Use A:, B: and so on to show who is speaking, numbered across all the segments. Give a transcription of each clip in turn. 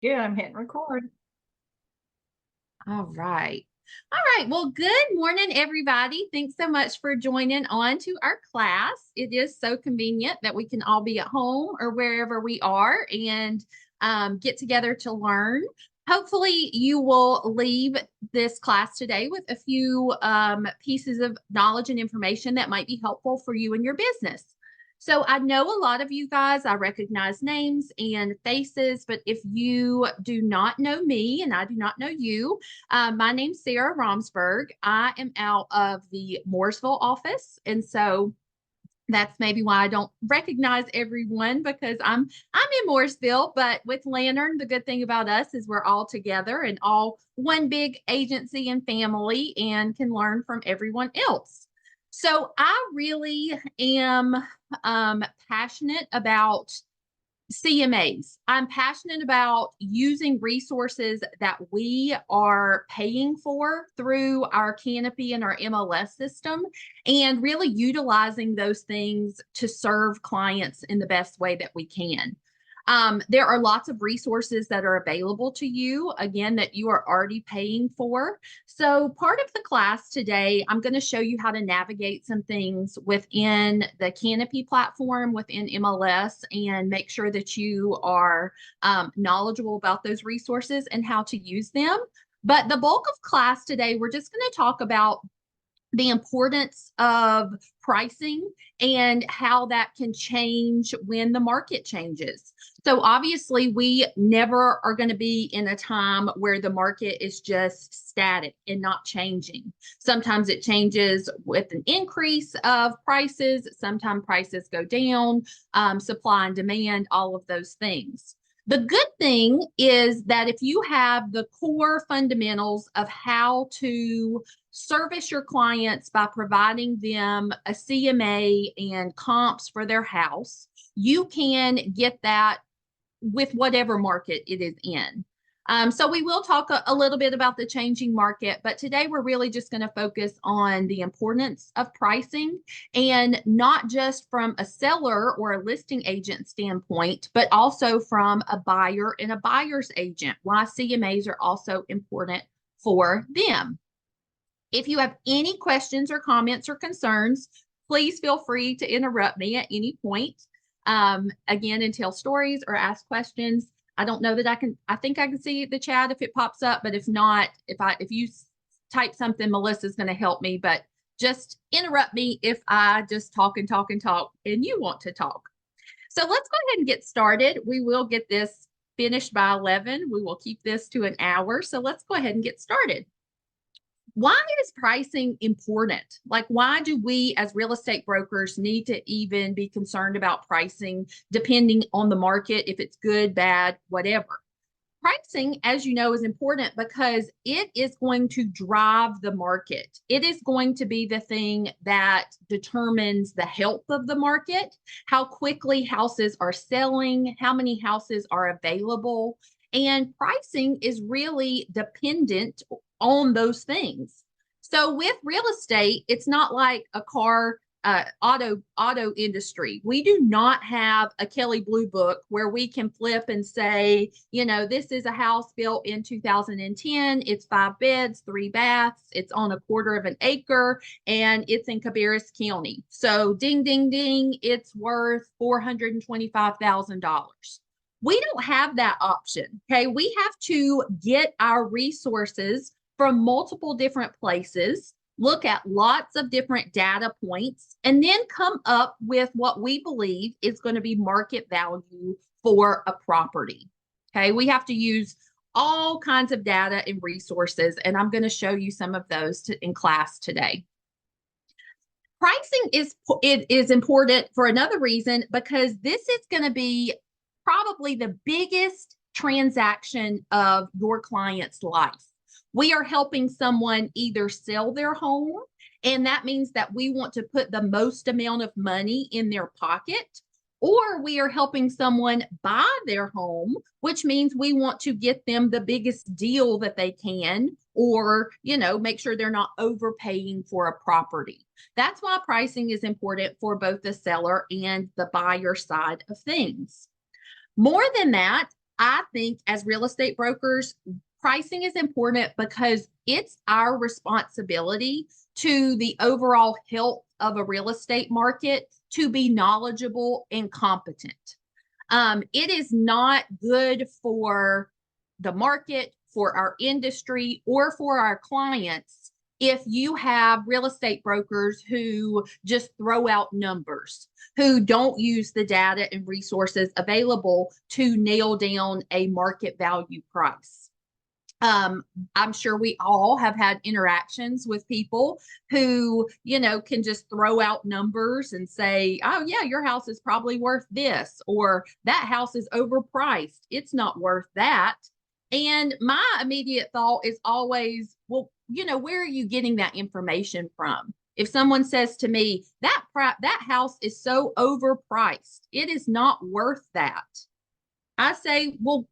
A: Yeah, I'm hitting record.
B: All right. All right. Well, good morning, everybody. Thanks so much for joining on to our class. It is so convenient that we can all be at home or wherever we are and get together to learn. Hopefully, you will leave this class today with a few pieces of knowledge and information that might be helpful for you and your business. So I know a lot of you guys, I recognize names and faces, but if you do not know me and I do not know you, my name's Sarah Romsberg. I am out of the Mooresville office, and so that's maybe why I don't recognize everyone because I'm in Mooresville. But with Lantern, the good thing about us is we're all together and all one big agency and family, and can learn from everyone else. So I really am passionate about CMAs. I'm passionate about using resources that we are paying for through our Canopy and our MLS system and really utilizing those things to serve clients in the best way that we can. There are lots of resources that are available to you, again, that you are already paying for. So, part of the class today, I'm going to show you how to navigate some things within the Canopy platform, within MLS, and make sure that you are knowledgeable about those resources and how to use them. But the bulk of class today, we're just going to talk about the importance of pricing and how that can change when the market changes. So obviously, we never are going to be in a time where the market is just static and not changing. Sometimes it changes with an increase of prices. Sometimes prices go down, supply and demand, all of those things. The good thing is that if you have the core fundamentals of how to service your clients by providing them a CMA and comps for their house, you can get that with whatever market it is in. So we will talk a little bit about the changing market, but today we're really just going to focus on the importance of pricing, and not just from a seller or a listing agent standpoint, but also from a buyer and a buyer's agent, why CMAs are also important for them. If you have any questions or comments or concerns, please feel free to interrupt me at any point. Again, and tell stories or ask questions. I don't know that I think I can see the chat if it pops up, but if not, if you type something, Melissa's going to help me, but just interrupt me if I just talk and talk and talk and you want to talk. So let's go ahead and get started. We will get this finished by 11. We will keep this to an hour. So let's go ahead and get started. Why is pricing important? Like, why do we as real estate brokers need to even be concerned about pricing depending on the market, if it's good, bad, whatever? Pricing, as you know, is important because it is going to drive the market. It is going to be the thing that determines the health of the market, how quickly houses are selling, how many houses are available. And pricing is really dependent on those things. So with real estate, it's not like a car auto industry. We do not have a Kelly Blue Book where we can flip and say, this is a house built in 2010. It's 5 beds, 3 baths. It's on a quarter of an acre, and it's in Cabarrus County. So ding, ding, ding, it's worth $425,000. We don't have that option. Okay. We have to get our resources from multiple different places, look at lots of different data points, and then come up with what we believe is going to be market value for a property. Okay, we have to use all kinds of data and resources, and I'm going to show you some of those in class today. Pricing is important for another reason, because this is going to be probably the biggest transaction of your client's life. We are helping someone either sell their home, and that means that we want to put the most amount of money in their pocket, or we are helping someone buy their home, which means we want to get them the biggest deal that they can, or, make sure they're not overpaying for a property. That's why pricing is important for both the seller and the buyer side of things. More than that, I think as real estate brokers, pricing is important because it's our responsibility to the overall health of a real estate market to be knowledgeable and competent. It is not good for the market, for our industry, or for our clients if you have real estate brokers who just throw out numbers, who don't use the data and resources available to nail down a market value price. I'm sure we all have had interactions with people who, can just throw out numbers and say, oh, yeah, your house is probably worth this, or that house is overpriced. It's not worth that. And my immediate thought is always, well, where are you getting that information from? If someone says to me, that house is so overpriced, it is not worth that. I say, well,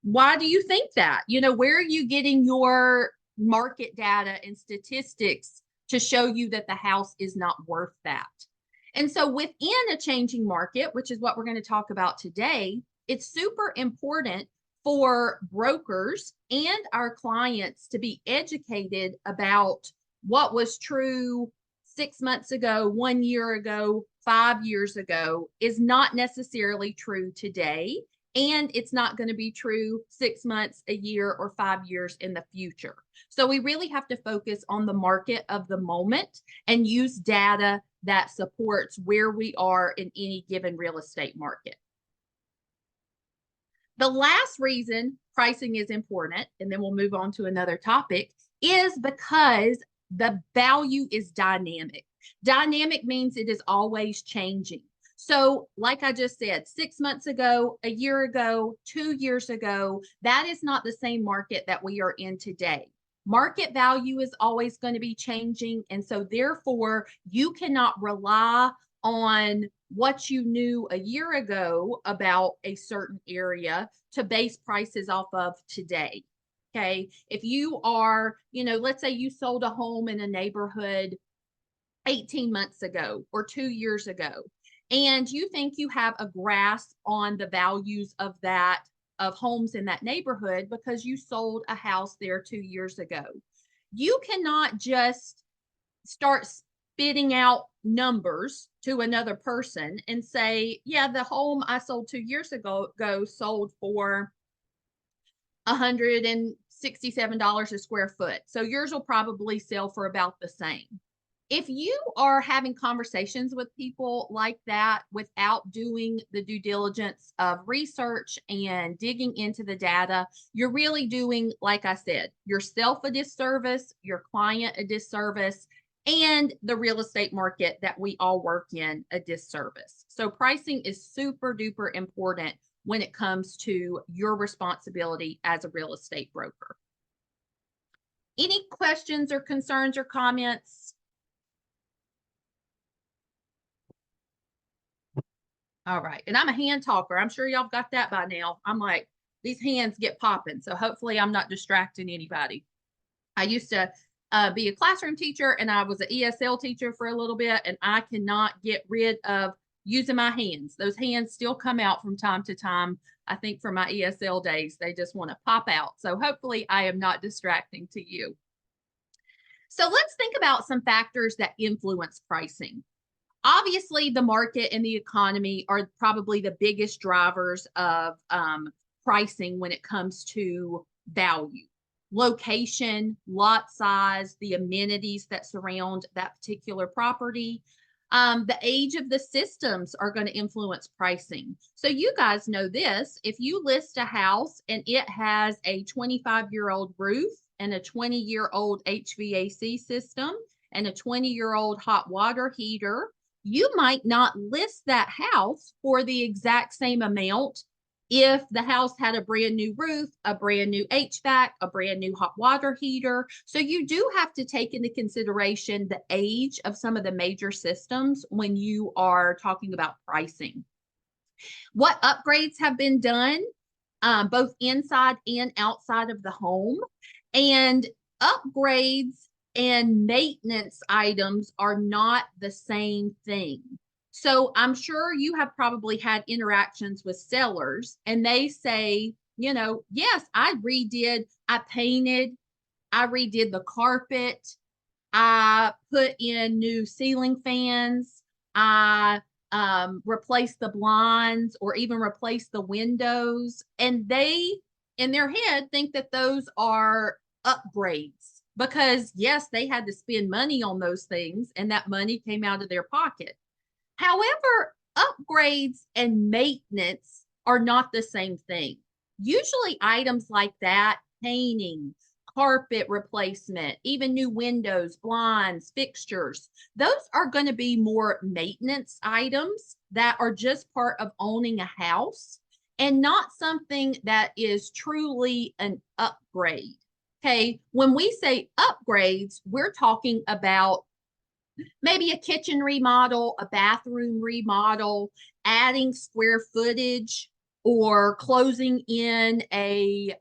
B: why do you think that? Where are you getting your market data and statistics to show you that the house is not worth that? And so within a changing market, which is what we're going to talk about today, it's super important for brokers and our clients to be educated about what was true 6 months ago, 1 year ago, 5 years ago is not necessarily true today. And it's not going to be true 6 months, a year, or 5 years in the future. So we really have to focus on the market of the moment and use data that supports where we are in any given real estate market. The last reason pricing is important, and then we'll move on to another topic, is because the value is dynamic. Dynamic means it is always changing. So like I just said, 6 months ago, a year ago, 2 years ago, that is not the same market that we are in today. Market value is always going to be changing. And so therefore, you cannot rely on what you knew a year ago about a certain area to base prices off of today. Okay. If you are, let's say you sold a home in a neighborhood 18 months ago or 2 years ago, and you think you have a grasp on the values of homes in that neighborhood because you sold a house there 2 years ago. You cannot just start spitting out numbers to another person and say, yeah, the home I sold 2 years ago sold for $167 a square foot. So yours will probably sell for about the same. If you are having conversations with people like that without doing the due diligence of research and digging into the data, you're really doing, like I said, yourself a disservice, your client a disservice, and the real estate market that we all work in a disservice. So pricing is super duper important when it comes to your responsibility as a real estate broker. Any questions or concerns or comments? All right. And I'm a hand talker. I'm sure y'all got that by now. I'm like, these hands get popping. So hopefully I'm not distracting anybody. I used to be a classroom teacher, and I was an ESL teacher for a little bit, and I cannot get rid of using my hands. Those hands still come out from time to time. I think from my ESL days, they just want to pop out. So hopefully I am not distracting to you. So let's think about some factors that influence pricing. Obviously, the market and the economy are probably the biggest drivers of pricing when it comes to value. Location, lot size, the amenities that surround that particular property. The age of the systems are going to influence pricing. So you guys know this. If you list a house and it has a 25-year-old roof and a 20-year-old HVAC system and a 20-year-old hot water heater, you might not list that house for the exact same amount if the house had a brand new roof, a brand new HVAC, a brand new hot water heater. So you do have to take into consideration the age of some of the major systems when you are talking about pricing. What upgrades have been done, both inside and outside of the home, and upgrades and maintenance items are not the same thing. So I'm sure you have probably had interactions with sellers and they say, yes, I painted, I redid the carpet, I put in new ceiling fans. I replaced the blinds or even replaced the windows. And they, in their head, think that those are upgrades because, yes, they had to spend money on those things and that money came out of their pocket. However, upgrades and maintenance are not the same thing. Usually, items like that, painting, carpet replacement, even new windows, blinds, fixtures, those are going to be more maintenance items that are just part of owning a house and not something that is truly an upgrade. Okay, when we say upgrades, we're talking about maybe a kitchen remodel, a bathroom remodel, adding square footage, or closing in a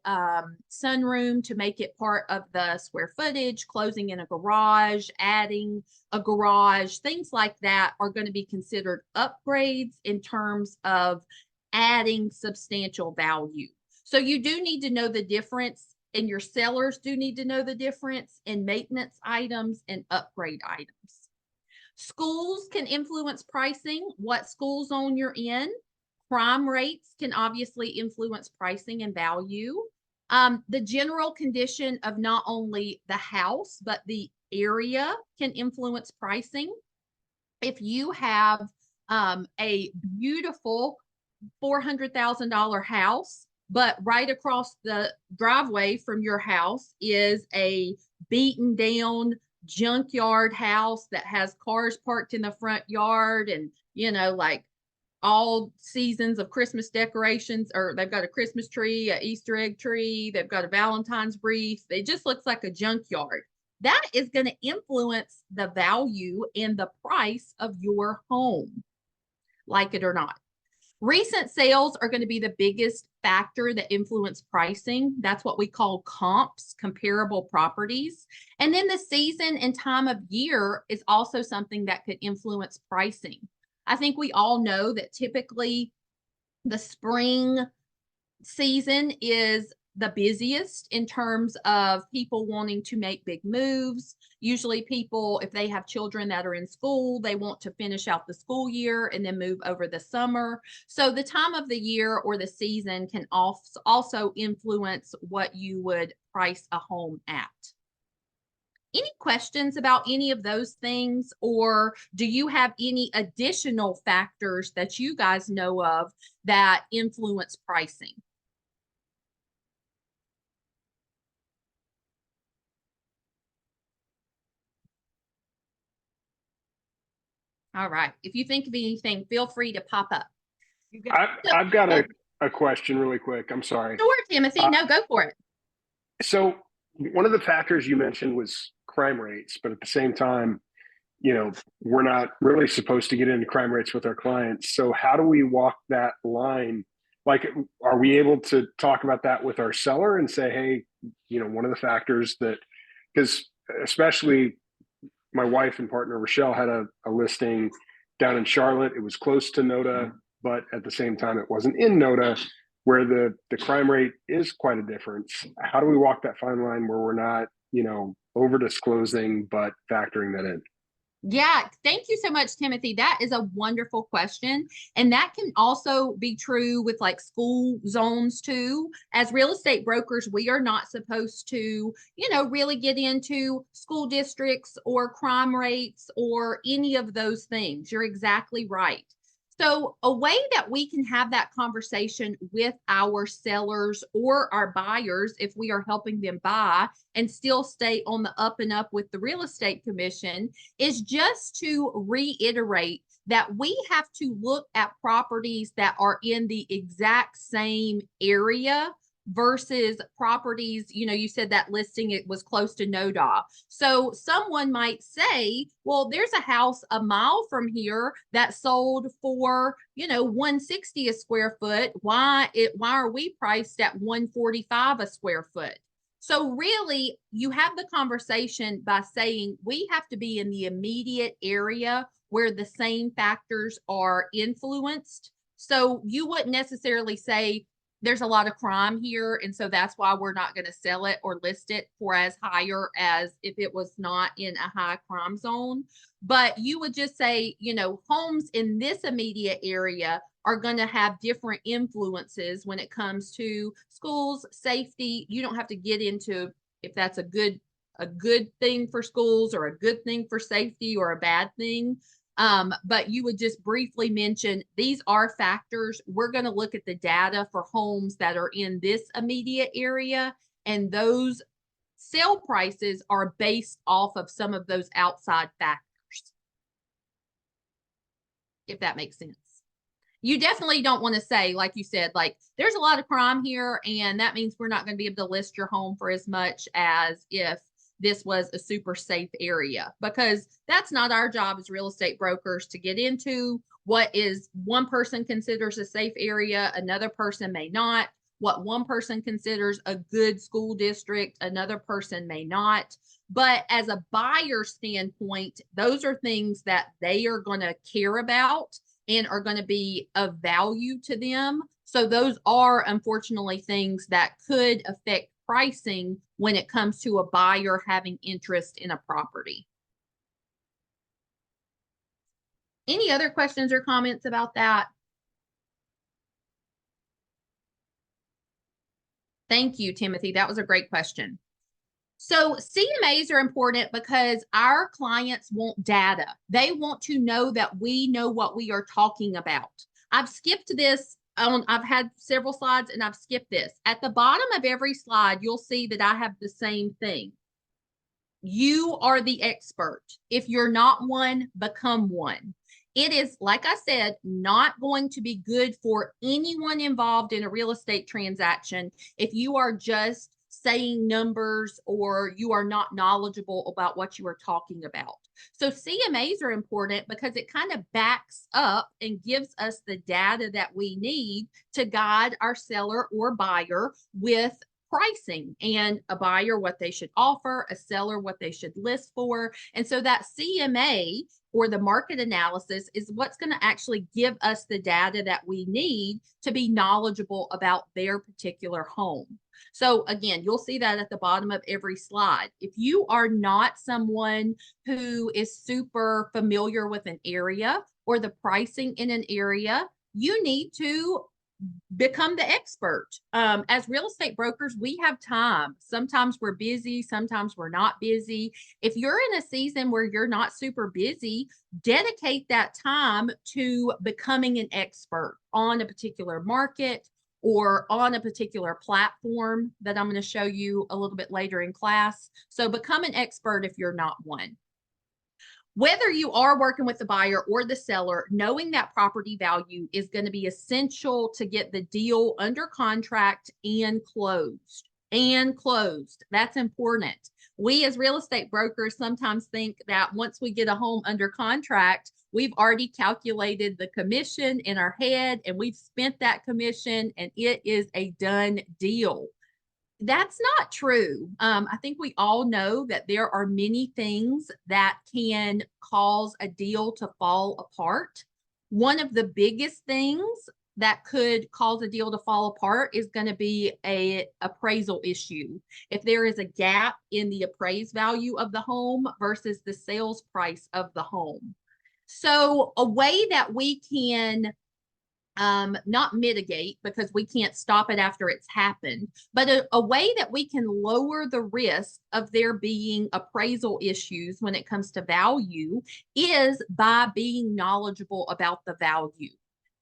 B: sunroom to make it part of the square footage, closing in a garage, adding a garage, things like that are going to be considered upgrades in terms of adding substantial value. So you do need to know the difference, and your sellers do need to know the difference in maintenance items and upgrade items. Schools can influence pricing, what school zone you're in. Crime rates can obviously influence pricing and value. The general condition of not only the house, but the area can influence pricing. If you have a beautiful $400,000 house, but right across the driveway from your house is a beaten down junkyard house that has cars parked in the front yard and, like all seasons of Christmas decorations, or they've got a Christmas tree, a Easter egg tree, they've got a Valentine's wreath. It just looks like a junkyard. That is going to influence the value and the price of your home, like it or not. Recent sales are going to be the biggest factor that influence pricing. That's what we call comps, comparable properties. And then the season and time of year is also something that could influence pricing. I think we all know that typically the spring season is the busiest in terms of people wanting to make big moves. Usually people, if they have children that are in school, they want to finish out the school year and then move over the summer. So the time of the year or the season can also influence what you would price a home at. Any questions about any of those things, or do you have any additional factors that you guys know of that influence pricing? All right. If you think of anything, feel free to pop up. You got
A: I've got a question really quick. I'm sorry.
B: Sure, Timothy.
A: Uh,
B: No, go for it.
A: so one of the factors you mentioned was crime rates, but at the same time, we're not really supposed to get into crime rates with our clients. So how do we walk that line? Like, are we able to talk about that with our seller and say, hey, one of the factors that, because especially my wife and partner Rochelle had a listing down in Charlotte. It was close to NOTA, but at the same time, it wasn't in NOTA, where the crime rate is quite a difference. How do we walk that fine line where we're not, over disclosing, but factoring that in?
B: Yeah, thank you so much, Timothy. That is a wonderful question. And that can also be true with like school zones too. As real estate brokers, we are not supposed to, really get into school districts or crime rates or any of those things. You're exactly right. So, a way that we can have that conversation with our sellers or our buyers, if we are helping them buy and still stay on the up and up with the real estate commission, is just to reiterate that we have to look at properties that are in the exact same area versus properties, you said that listing, it was close to NODA. So someone might say, well, there's a house a mile from here that sold for, 160 a square foot. Why are we priced at 145 a square foot? So really, you have the conversation by saying we have to be in the immediate area where the same factors are influenced. So you wouldn't necessarily say there's a lot of crime here, and so that's why we're not going to sell it or list it for as higher as if it was not in a high crime zone. But you would just say, you know, homes in this immediate area are going to have different influences when it comes to schools, safety. You don't have to get into if that's a good thing for schools or a good thing for safety or a bad thing. But you would just briefly mention these are factors. We're going to look at the data for homes that are in this immediate area, and those sale prices are based off of some of those outside factors, if that makes sense. You definitely don't want to say, like you said, like there's a lot of crime here, and that means we're not going to be able to list your home for as much as if this was a super safe area, because that's not our job as real estate brokers to get into what is one person considers a safe area, another person may not. What one person considers a good school district, another person may not. But as a buyer standpoint, those are things that they are going to care about and are going to be of value to them. So those are unfortunately things that could affect pricing when it comes to a buyer having interest in a property. Any other questions or comments about that? Thank you, Timothy. That was a great question. So CMAs are important because our clients want data. They want to know that we know what we are talking about. I've skipped this. I've had several slides and I've skipped this. At the bottom of every slide, you'll see that I have the same thing. You are the expert. If you're not one, become one. It is, like I said, not going to be good for anyone involved in a real estate transaction if you are just saying numbers or you are not knowledgeable about what you are talking about. So CMAs are important because it kind of backs up and gives us the data that we need to guide our seller or buyer with pricing, and a buyer what they should offer, a seller what they should list for. And so that CMA or the market analysis is what's going to actually give us the data that we need to be knowledgeable about their particular home. So again, you'll see that at the bottom of every slide. If you are not someone who is super familiar with an area or the pricing in an area, you need to become the expert. As real estate brokers, we have time. Sometimes we're busy, sometimes we're not busy. If you're in a season where you're not super busy, dedicate that time to becoming an expert on a particular market or on a particular platform that I'm going to show you a little bit later in class. So become an expert if you're not one. Whether you are working with the buyer or the seller, knowing that property value is going to be essential to get the deal under contract and closed. And closed. That's important. We as real estate brokers sometimes think that once we get a home under contract, we've already calculated the commission in our head and we've spent that commission and it is a done deal. That's not true. I think we all know that there are many things that can cause a deal to fall apart. One of the biggest things that could cause a deal to fall apart is going to be an appraisal issue. If there is a gap in the appraised value of the home versus the sales price of the home. So a way that we can not mitigate, because we can't stop it after it's happened, but a way that we can lower the risk of there being appraisal issues when it comes to value is by being knowledgeable about the value.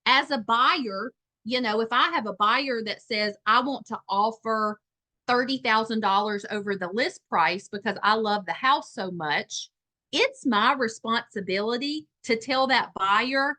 B: As a buyer, you know, if I have a buyer that says, I want to offer $30,000 over the list price because I love the house so much, it's my responsibility to tell that buyer,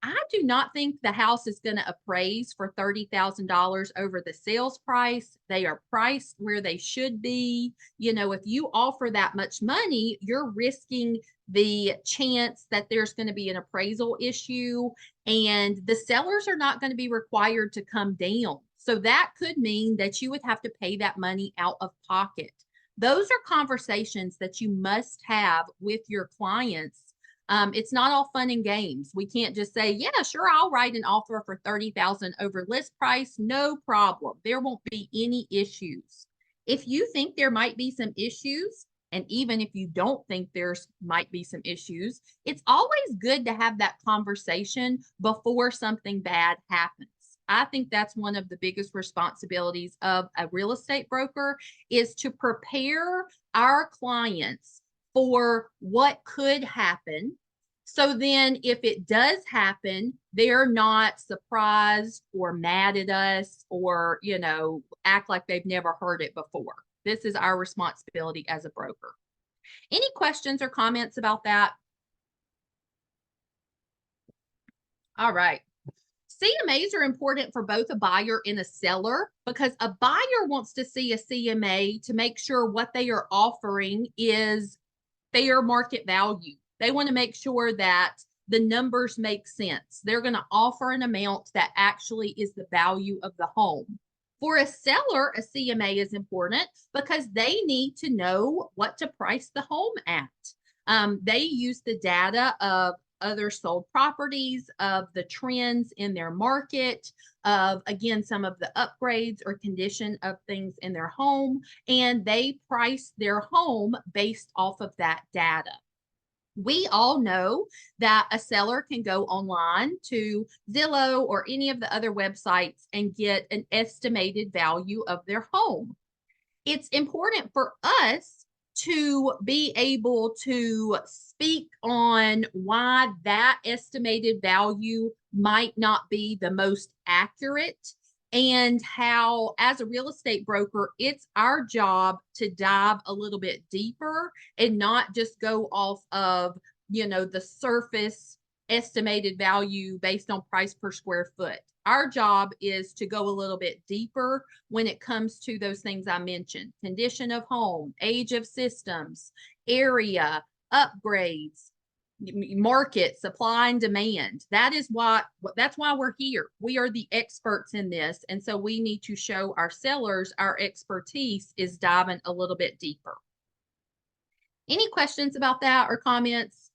B: I do not think the house is going to appraise for $30,000 over the sales price. They are priced where they should be. You know, if you offer that much money, you're risking the chance that there's going to be an appraisal issue, and the sellers are not going to be required to come down. So that could mean that you would have to pay that money out of pocket. Those are conversations that you must have with your clients It's not all fun and games. We can't just say, yeah, sure, I'll write an offer for 30,000 over list price. No problem. There won't be any issues. If you think there might be some issues, and even if you don't think there's might be some issues, it's always good to have that conversation before something bad happens. I think that's one of the biggest responsibilities of a real estate broker is to prepare our clients for what could happen. So then if it does happen, they're not surprised or mad at us or, act like they've never heard it before. This is our responsibility as a broker. Any questions or comments about that? All right. CMAs are important for both a buyer and a seller because a buyer wants to see a CMA to make sure what they are offering is fair market value. They want to make sure that the numbers make sense. They're going to offer an amount that actually is the value of the home. For a seller, a CMA is important because they need to know what to price the home at. They use the data of other sold properties, of the trends in their market, of, again, some of the upgrades or condition of things in their home, and they price their home based off of that data. We all know that a seller can go online to Zillow or any of the other websites and get an estimated value of their home. It's important for us to be able to speak on why that estimated value might not be the most accurate and how, as a real estate broker, it's our job to dive a little bit deeper and not just go off of, the surface estimated value based on price per square foot. Our job is to go a little bit deeper when it comes to those things I mentioned: condition of home, age of systems, area, upgrades, market, supply and demand. That's why we're here. We are the experts in this. And so we need to show our sellers our expertise is diving a little bit deeper. Any questions about that or comments?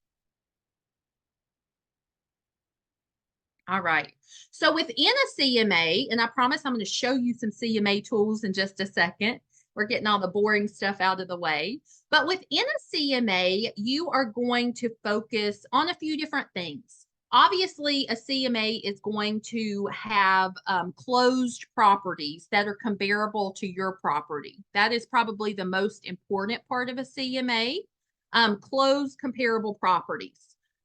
B: All right. So within a CMA, and I promise I'm going to show you some CMA tools in just a second. We're getting all the boring stuff out of the way. But within a CMA, you are going to focus on a few different things. Obviously, a CMA is going to have closed properties that are comparable to your property. That is probably the most important part of a CMA, closed comparable properties.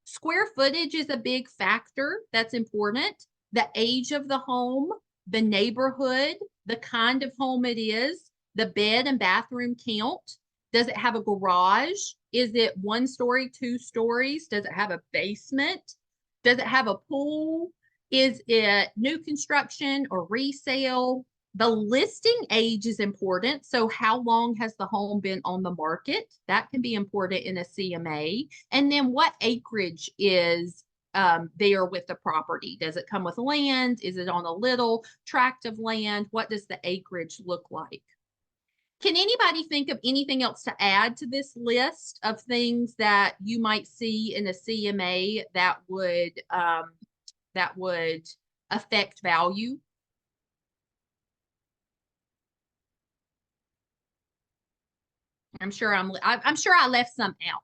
B: Square footage is a big factor that's important. The age of the home, the neighborhood, the kind of home it is, the bed and bathroom count. Does it have a garage? Is it 1 story, 2 stories? Does it have a basement? Does it have a pool? Is it new construction or resale? The listing age is important. So how long has the home been on the market? That can be important in a CMA. And then what acreage is there with the property? Does it come with land? Is it on a little tract of land? What does the acreage look like? Can anybody think of anything else to add to this list of things that you might see in a CMA that would affect value? I'm sure I left some out.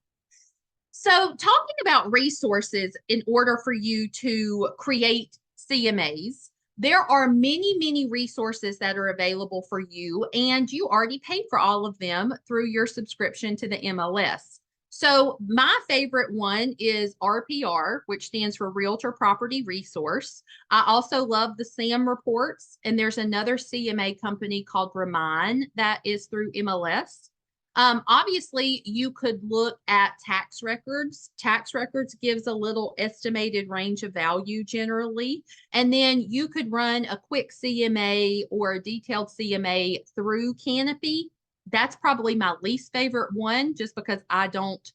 B: So talking about resources in order for you to create CMAs, there are many, many resources that are available for you, and you already paid for all of them through your subscription to the MLS. So my favorite one is RPR, which stands for Realtor Property Resource. I also love the SAM reports, and there's another CMA company called Remind that is through MLS. Obviously, you could look at tax records. Tax records gives a little estimated range of value generally. And then you could run a quick CMA or a detailed CMA through Canopy. That's probably my least favorite one just because I don't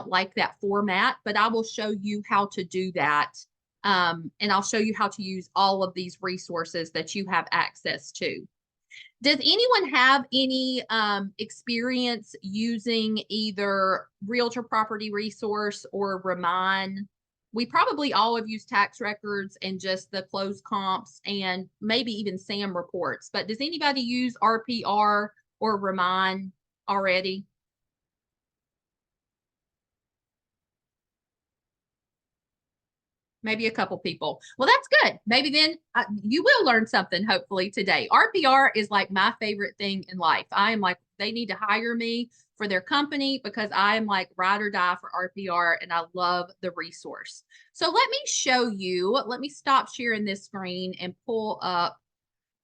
B: like that format, but I will show you how to do that. And I'll show you how to use all of these resources that you have access to. Does anyone have any experience using either Realtor Property Resource or Remind? We probably all have used tax records and just the closed comps and maybe even SAM reports. But does anybody use RPR or Remind already? Maybe a couple people. Well, that's good. Maybe then you will learn something hopefully today. RPR is like my favorite thing in life. I am like, they need to hire me for their company because I am like ride or die for RPR and I love the resource. So let me show you. Let me stop sharing this screen and pull up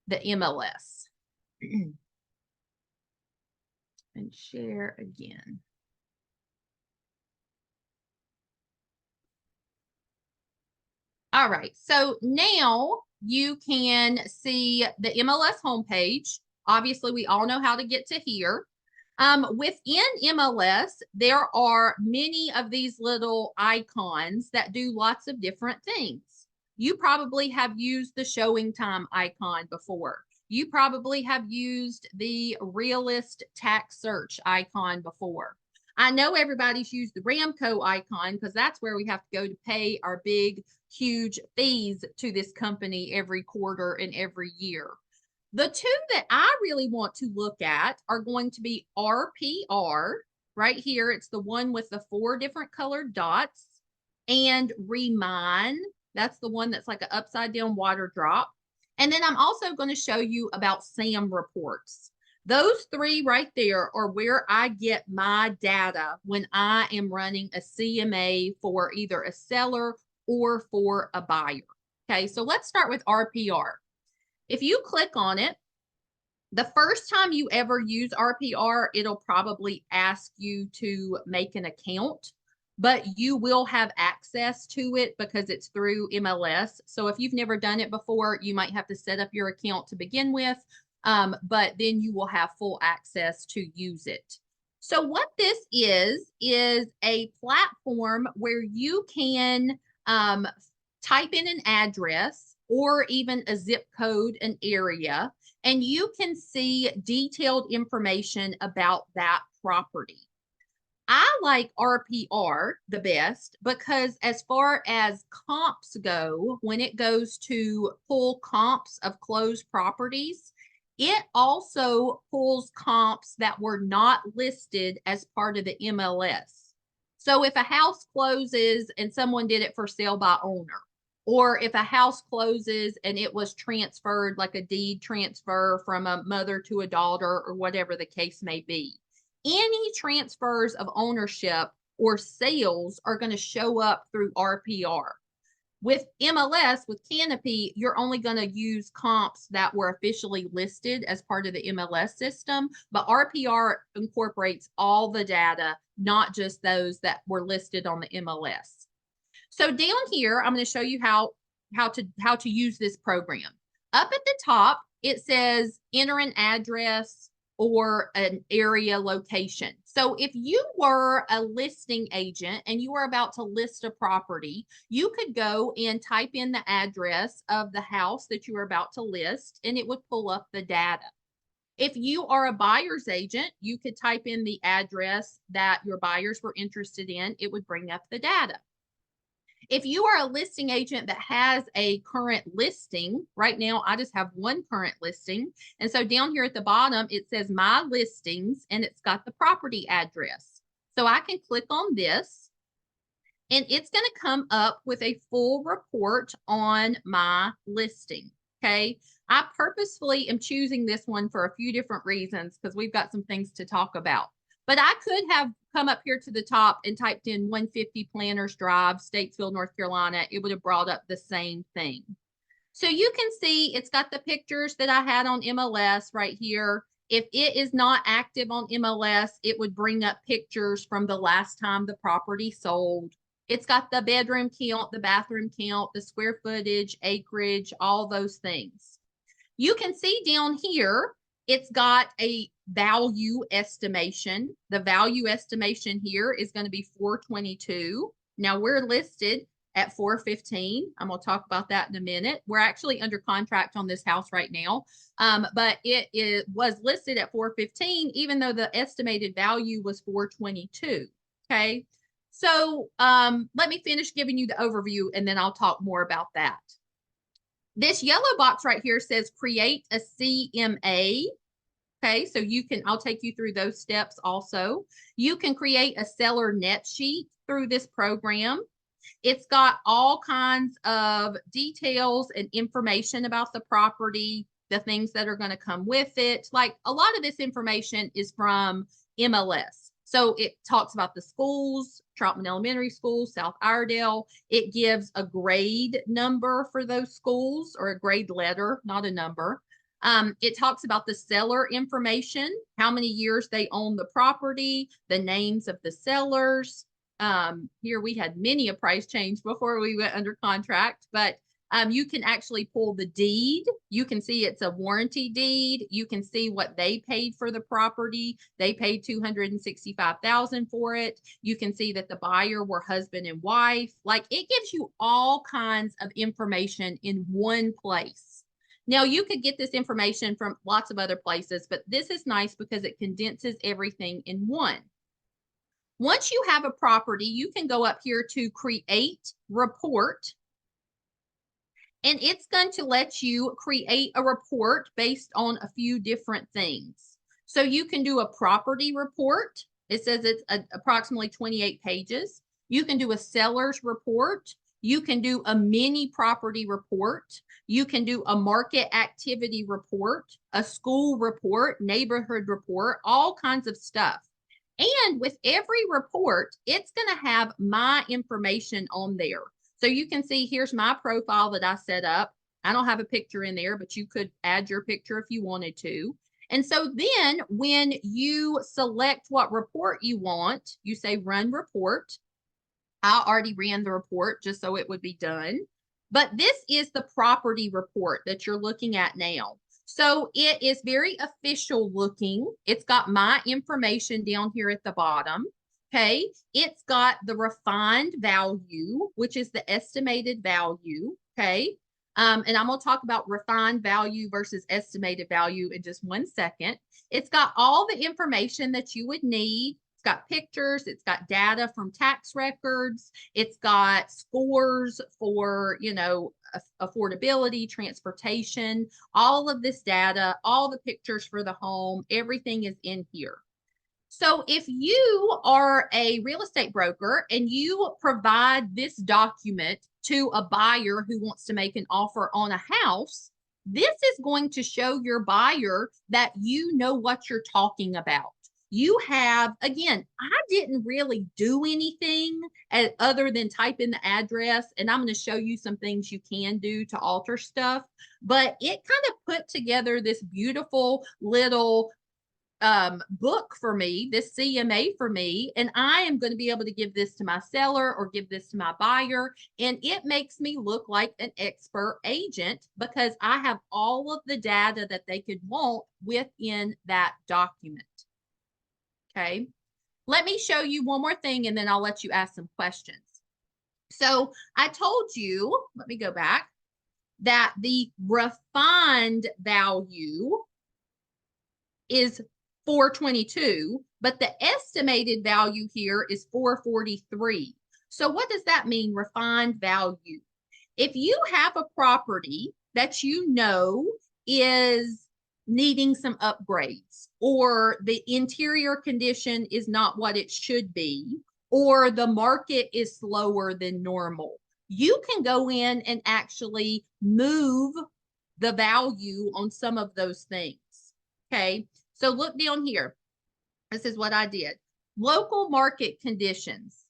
B: the MLS and share again. All right, so now you can see the MLS homepage. Obviously, we all know how to get to here. Within MLS, there are many of these little icons that do lots of different things. You probably have used the showing time icon before. You probably have used the realist tax search icon before. I know everybody's used the Ramco icon because that's where we have to go to pay our big, huge fees to this company every quarter and every year. The two that I really want to look at are going to be RPR right here. It's the one with the 4 different colored dots, and Remind. That's the one that's like an upside down water drop. And then I'm also going to show you about SAM reports. Those 3 right there are where I get my data when I am running a CMA for either a seller or for a buyer. Okay, so let's start with RPR. If you click on it, the first time you ever use RPR, it'll probably ask you to make an account, but you will have access to it because it's through MLS. So if you've never done it before, you might have to set up your account to begin with, but then you will have full access to use it. So what this is a platform where you can type in an address or even a zip code, an area, and you can see detailed information about that property. I like RPR the best because as far as comps go, when it goes to pull comps of closed properties, it also pulls comps that were not listed as part of the MLS. So if a house closes and someone did it for sale by owner, or if a house closes and it was transferred like a deed transfer from a mother to a daughter or whatever the case may be, any transfers of ownership or sales are going to show up through RPR. With MLS, with Canopy, you're only going to use comps that were officially listed as part of the MLS system, but RPR incorporates all the data, not just those that were listed on the MLS. So down here, I'm going to show you how to use this program. Up at the top, it says enter an address or an area location. So if you were a listing agent and you were about to list a property, you could go and type in the address of the house that you were about to list, and it would pull up the data. If you are a buyer's agent, you could type in the address that your buyers were interested in. It would bring up the data. If you are a listing agent that has a current listing, right now I just have one current listing. And so down here at the bottom, it says my listings and it's got the property address. So I can click on this and it's going to come up with a full report on my listing. Okay. I purposefully am choosing this one for a few different reasons because we've got some things to talk about. But I could have come up here to the top and typed in 150 Planners Drive, Statesville, North Carolina. It would have brought up the same thing. So you can see it's got the pictures that I had on MLS right here. If it is not active on MLS, it would bring up pictures from the last time the property sold. It's got the bedroom count, the bathroom count, the square footage, acreage, all those things. You can see down here, it's got a value estimation. The value estimation here is going to be 422. Now we're listed at 415. I'm going to talk about that in a minute. We're actually under contract on this house right now. But it was listed at 415, even though the estimated value was 422. Okay. So let me finish giving you the overview and then I'll talk more about that. This yellow box right here says create a CMA. Okay, so I'll take you through those steps also. You can create a seller net sheet through this program. It's got all kinds of details and information about the property, the things that are going to come with it. Like a lot of this information is from MLS. So it talks about the schools, Troutman Elementary School, South Iredale. It gives a grade number for those schools, or a grade letter, not a number. It talks about the seller information, how many years they own the property, the names of the sellers. Here we had many a price change before we went under contract, but you can actually pull the deed. You can see it's a warranty deed. You can see what they paid for the property. They paid $265,000 for it. You can see that the buyer were husband and wife. Like, it gives you all kinds of information in one place. Now, you could get this information from lots of other places, but this is nice because it condenses everything in one. Once you have a property, you can go up here to create report, and it's going to let you create a report based on a few different things. So you can do a property report. It says it's approximately 28 pages. You can do a seller's report. You can do a mini property report. You can do a market activity report, a school report, neighborhood report, all kinds of stuff. And with every report, it's going to have my information on there. So you can see here's my profile that I set up. I don't have a picture in there, but you could add your picture if you wanted to. And so then when you select what report you want, you say run report. I already ran the report just so it would be done. But this is the property report that you're looking at now. So it is very official looking. It's got my information down here at the bottom. Okay. It's got the refined value, which is the estimated value. Okay. And I'm going to talk about refined value versus estimated value in just 1 second. It's got all the information that you would need. It's got pictures. It's got data from tax records. It's got scores for, affordability, transportation, all of this data, all the pictures for the home, everything is in here. So if you are a real estate broker and you provide this document to a buyer who wants to make an offer on a house, this is going to show your buyer that you know what you're talking about. You have, again, I didn't really do anything other than type in the address, and I'm going to show you some things you can do to alter stuff, but it kind of put together this beautiful little book for me, this CMA for me, and I am going to be able to give this to my seller or give this to my buyer, and it makes me look like an expert agent because I have all of the data that they could want within that document. Okay, let me show you one more thing and then I'll let you ask some questions. So I told you, let me go back, that the refined value is 422, but the estimated value here is 443. So what does that mean, refined value? If you have a property that you know is needing some upgrades, or the interior condition is not what it should be, or the market is slower than normal, you can go in and actually move the value on some of those things. Okay, so look down here. This is what I did. Local market conditions.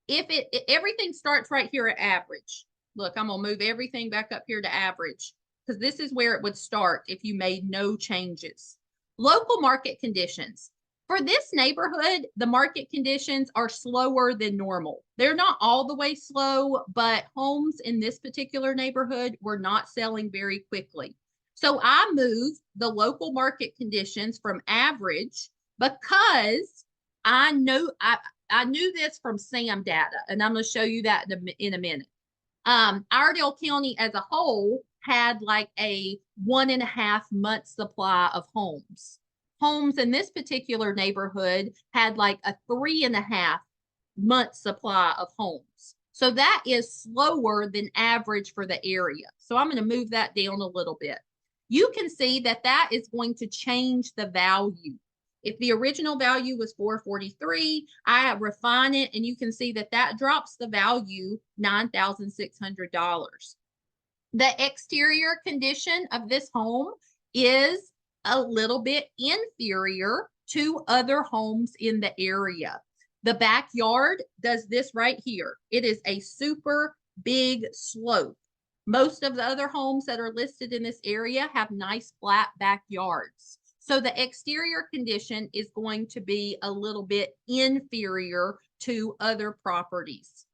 B: If everything starts right here at average. Look, I'm gonna move everything back up here to average, because this is where it would start if you made no changes. Local market conditions. For this neighborhood, the market conditions are slower than normal. They're not all the way slow, but homes in this particular neighborhood were not selling very quickly. So I moved the local market conditions from average because I knew this from SAM data, and I'm going to show you that in a minute. Iredell County as a whole had like a 1.5 month supply of homes. Homes in this particular neighborhood had like a 3.5 month supply of homes. So that is slower than average for the area. So I'm going to move that down a little bit. You can see that that is going to change the value. If the original value was 443, I refine it and you can see that that drops the value $9,600. The exterior condition of this home is a little bit inferior to other homes in the area. The backyard does this right here. It is a super big slope. Most of the other homes that are listed in this area have nice flat backyards. So the exterior condition is going to be a little bit inferior to other properties.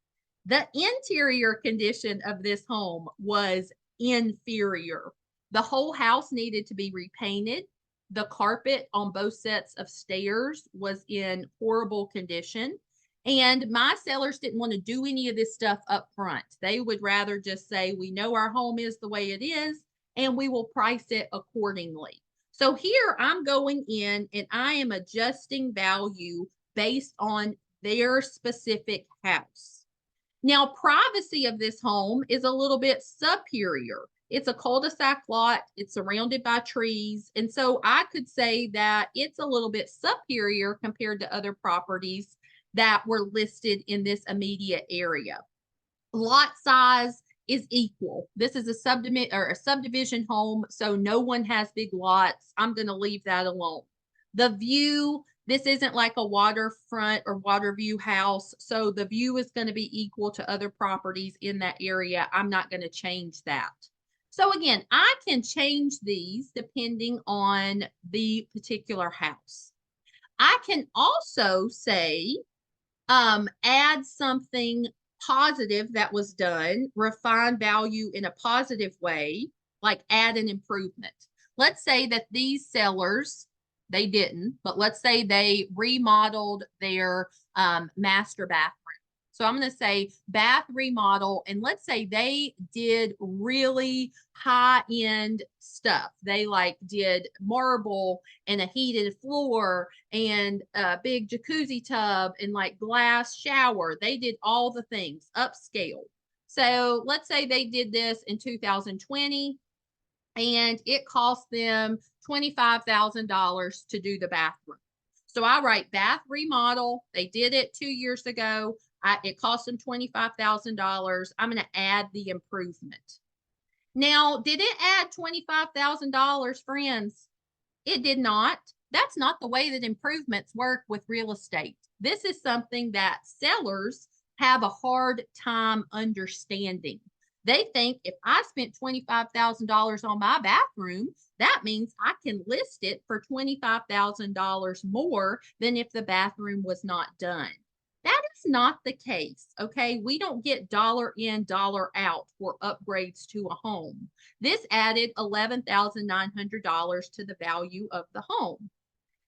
B: The interior condition of this home was inferior. The whole house needed to be repainted. The carpet on both sets of stairs was in horrible condition. And my sellers didn't want to do any of this stuff up front. They would rather just say, we know our home is the way it is, and we will price it accordingly. So here I'm going in and I am adjusting value based on their specific house. Now, privacy of this home is a little bit superior. It's a cul-de-sac lot. It's surrounded by trees. And so I could say that it's a little bit superior compared to other properties that were listed in this immediate area. Lot size is equal. This is a subdivision home, so no one has big lots. I'm going to leave that alone. The view, this isn't like a waterfront or water view house, so the view is going to be equal to other properties in that area. I'm not going to change that. So again, I can change these depending on the particular house. I can also say, add something positive that was done, refine value in a positive way, like add an improvement. Let's say that these sellers, they didn't, but let's say they remodeled their master bathroom. So I'm going to say bath remodel, and let's say they did really high-end stuff. They like did marble and a heated floor and a big jacuzzi tub and like glass shower. They did all the things upscale. So let's say they did this in 2020 and it cost them $25,000 to do the bathroom. So I write bath remodel. They did it 2 years ago. It cost them $25,000. I'm going to add the improvement. Now, did it add $25,000, friends? It did not. That's not the way that improvements work with real estate. This is something that sellers have a hard time understanding. They think if I spent $25,000 on my bathroom, that means I can list it for $25,000 more than if the bathroom was not done. That is not the case, okay? We don't get dollar in, dollar out for upgrades to a home. This added $11,900 to the value of the home.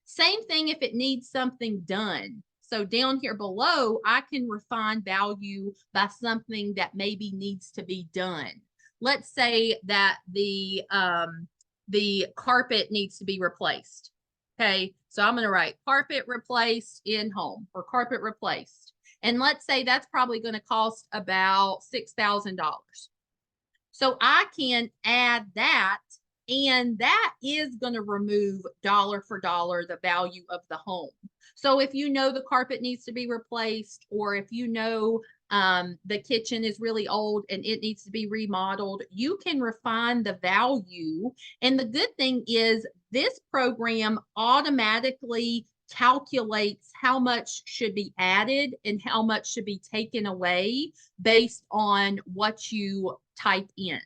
B: Same thing if it needs something done. So down here below, I can refine value by something that maybe needs to be done. Let's say that the carpet needs to be replaced. Okay, so I'm going to write carpet replaced in home or carpet replaced. And let's say that's probably going to cost about $6,000. So I can add that, and that is going to remove dollar for dollar the value of the home. So if you know the carpet needs to be replaced, or if you know the kitchen is really old and it needs to be remodeled, you can refine the value. And the good thing is this program automatically calculates how much should be added and how much should be taken away based on what you type in.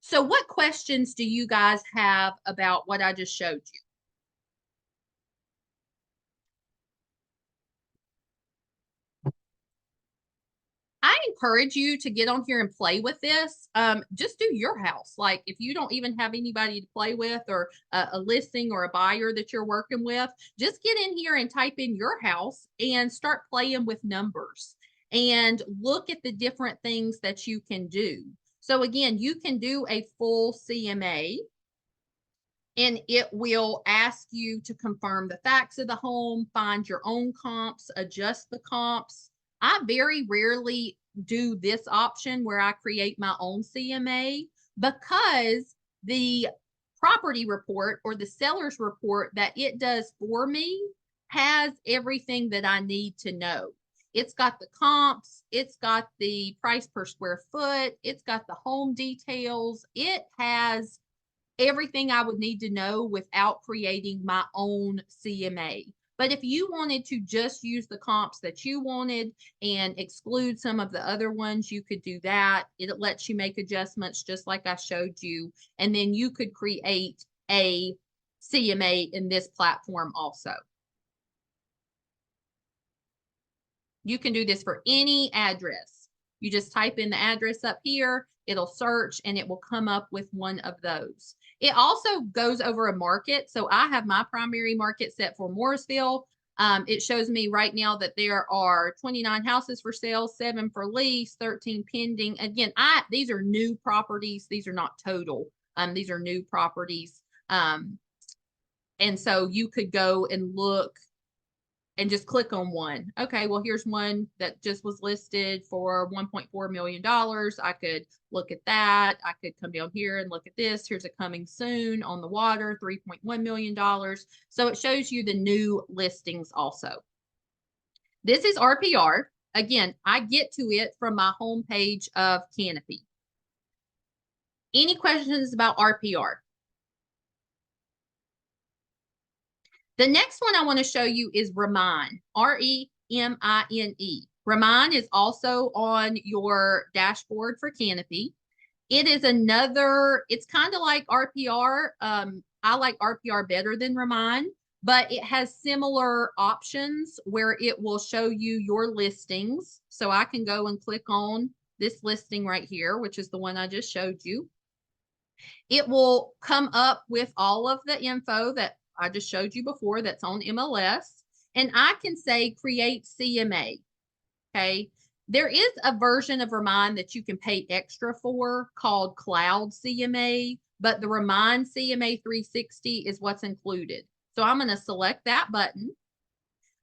B: So what questions do you guys have about what I just showed you? I encourage you to get on here and play with this. Just do your house. Like if you don't even have anybody to play with, or a listing or a buyer that you're working with, just get in here and type in your house and start playing with numbers. and look at the different things that you can do. So again, you can do a full CMA, and it will ask you to confirm the facts of the home, find your own comps, adjust the comps. I very rarely do this option where I create my own CMA, because the property report or the seller's report that it does for me has everything that I need to know. It's got the comps, it's got the price per square foot, it's got the home details, it has everything I would need to know without creating my own CMA. But if you wanted to just use the comps that you wanted and exclude some of the other ones, you could do that. It lets you make adjustments just like I showed you. And then you could create a CMA in this platform also. You can do this for any address. You just type in the address up here, it'll search, and it will come up with one of those. It also goes over a market. So I have my primary market set for Morrisville. It shows me right now that there are 29 houses for sale, 7 for lease, 13 pending. Again, these are new properties. These are not total. These are new properties. And so you could go and look and just click on one. Okay, well, here's one that just was listed for $1.4 million. I could look at that. I could come down here and look at this. Here's a coming soon on the water, $3.1 million. So it shows you the new listings also. This is RPR. Again, I get to it from my homepage of Canopy. Any questions about RPR? The next one I want to show you is Remine, R-E-M-I-N-E. Remine is also on your dashboard for Canopy. It is another, it's kind of like RPR. I like RPR better than Remine, but it has similar options where it will show you your listings. So I can go and click on this listing right here, which is the one I just showed you. It will come up with all of the info that I just showed you before that's on MLS, and I can say create CMA. Okay. There is a version of Remine that you can pay extra for called Cloud CMA, but the Remine CMA 360 is what's included. So I'm going to select that button.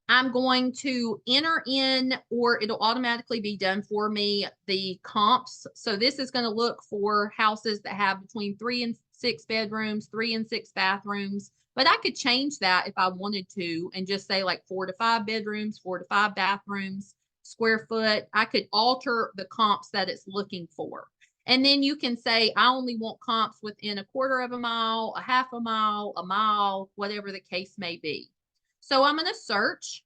B: I'm going to enter in, or it'll automatically be done for me, the comps. So this is going to look for houses that have between 3 and 6 bedrooms, 3 and 6 bathrooms. But I could change that if I wanted to and just say like 4 to 5 bedrooms, 4 to 5 bathrooms, square foot. I could alter the comps that it's looking for. And then you can say, I only want comps within 1/4 of a mile, a 1/2 mile, whatever the case may be. So I'm going to search.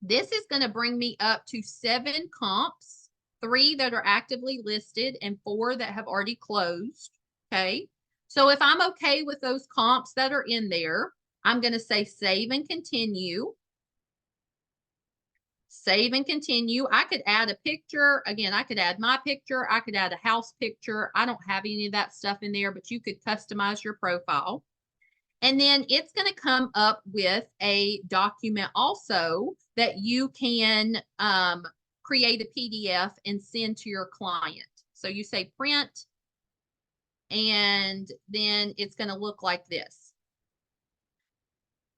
B: This is going to bring me up to 7 comps, 3 that are actively listed and 4 that have already closed. Okay. So if I'm okay with those comps that are in there, I'm going to say save and continue. Save and continue. I could add a picture. Again, I could add my picture. I could add a house picture. I don't have any of that stuff in there, but you could customize your profile. And then it's going to come up with a document also that you can create a PDF and send to your client. So you say print, and then it's going to look like this.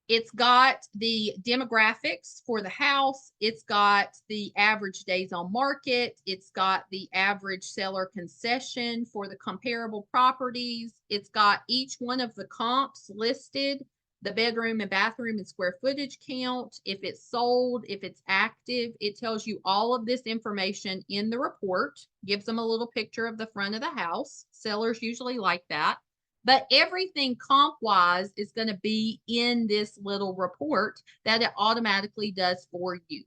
B: It's got the demographics for the house. It's got the average days on market. It's got the average seller concession for the comparable properties. It's got each one of the comps listed, the bedroom and bathroom and square footage count, if it's sold, if it's active. It tells you all of this information in the report, gives them a little picture of the front of the house. Sellers usually like that. But everything comp-wise is going to be in this little report that it automatically does for you.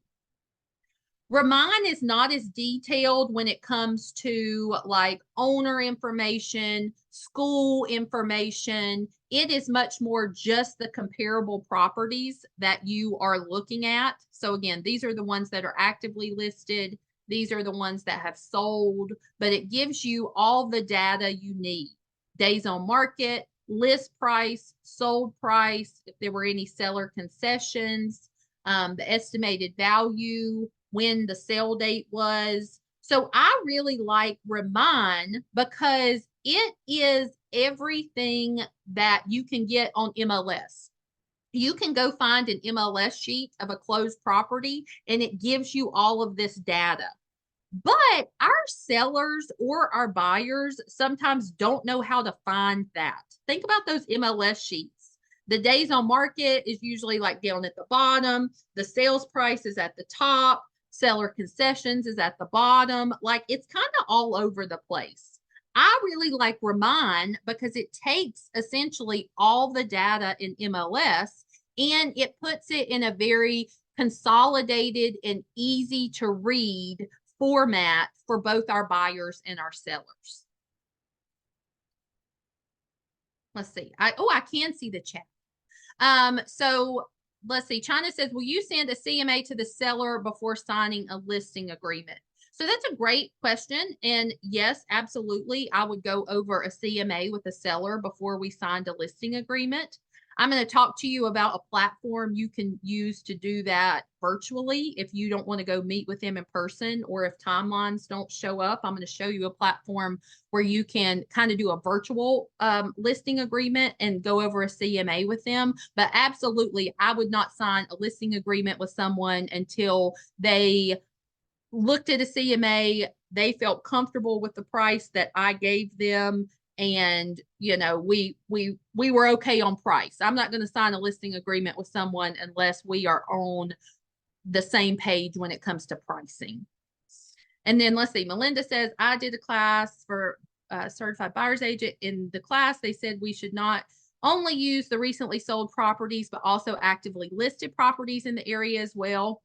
B: Remine is not as detailed when it comes to like owner information, school information. It is much more just the comparable properties that you are looking at. So again, these are the ones that are actively listed. These are the ones that have sold, but it gives you all the data you need. Days on market, list price, sold price, if there were any seller concessions, the estimated value, when the sale date was. So I really like Remind because it is everything that you can get on MLS. You can go find an MLS sheet of a closed property and it gives you all of this data. But our sellers or our buyers sometimes don't know how to find that. Think about those MLS sheets. The days on market is usually like down at the bottom. The sales price is at the top. Seller concessions is at the bottom. Like it's kind of all over the place. I really like Remind because it takes essentially all the data in MLS and it puts it in a very consolidated and easy to read format for both our buyers and our sellers. Let's see. I can see the chat. So let's see. China says, will you send a CMA to the seller before signing a listing agreement? So that's a great question. And yes, absolutely. I would go over a CMA with the seller before we signed a listing agreement. I'm going to talk to you about a platform you can use to do that virtually if you don't want to go meet with them in person, or if timelines don't show up. I'm going to show you a platform where you can kind of do a virtual listing agreement and go over a CMA with them. But absolutely, I would not sign a listing agreement with someone until they looked at a CMA, they felt comfortable with the price that I gave them, and you know we were okay on price. I'm not going to sign a listing agreement with someone unless we are on the same page when it comes to pricing. And then let's see, Melinda says, I did a class for certified buyer's agent. In the class they said we should not only use the recently sold properties but also actively listed properties in the area as well.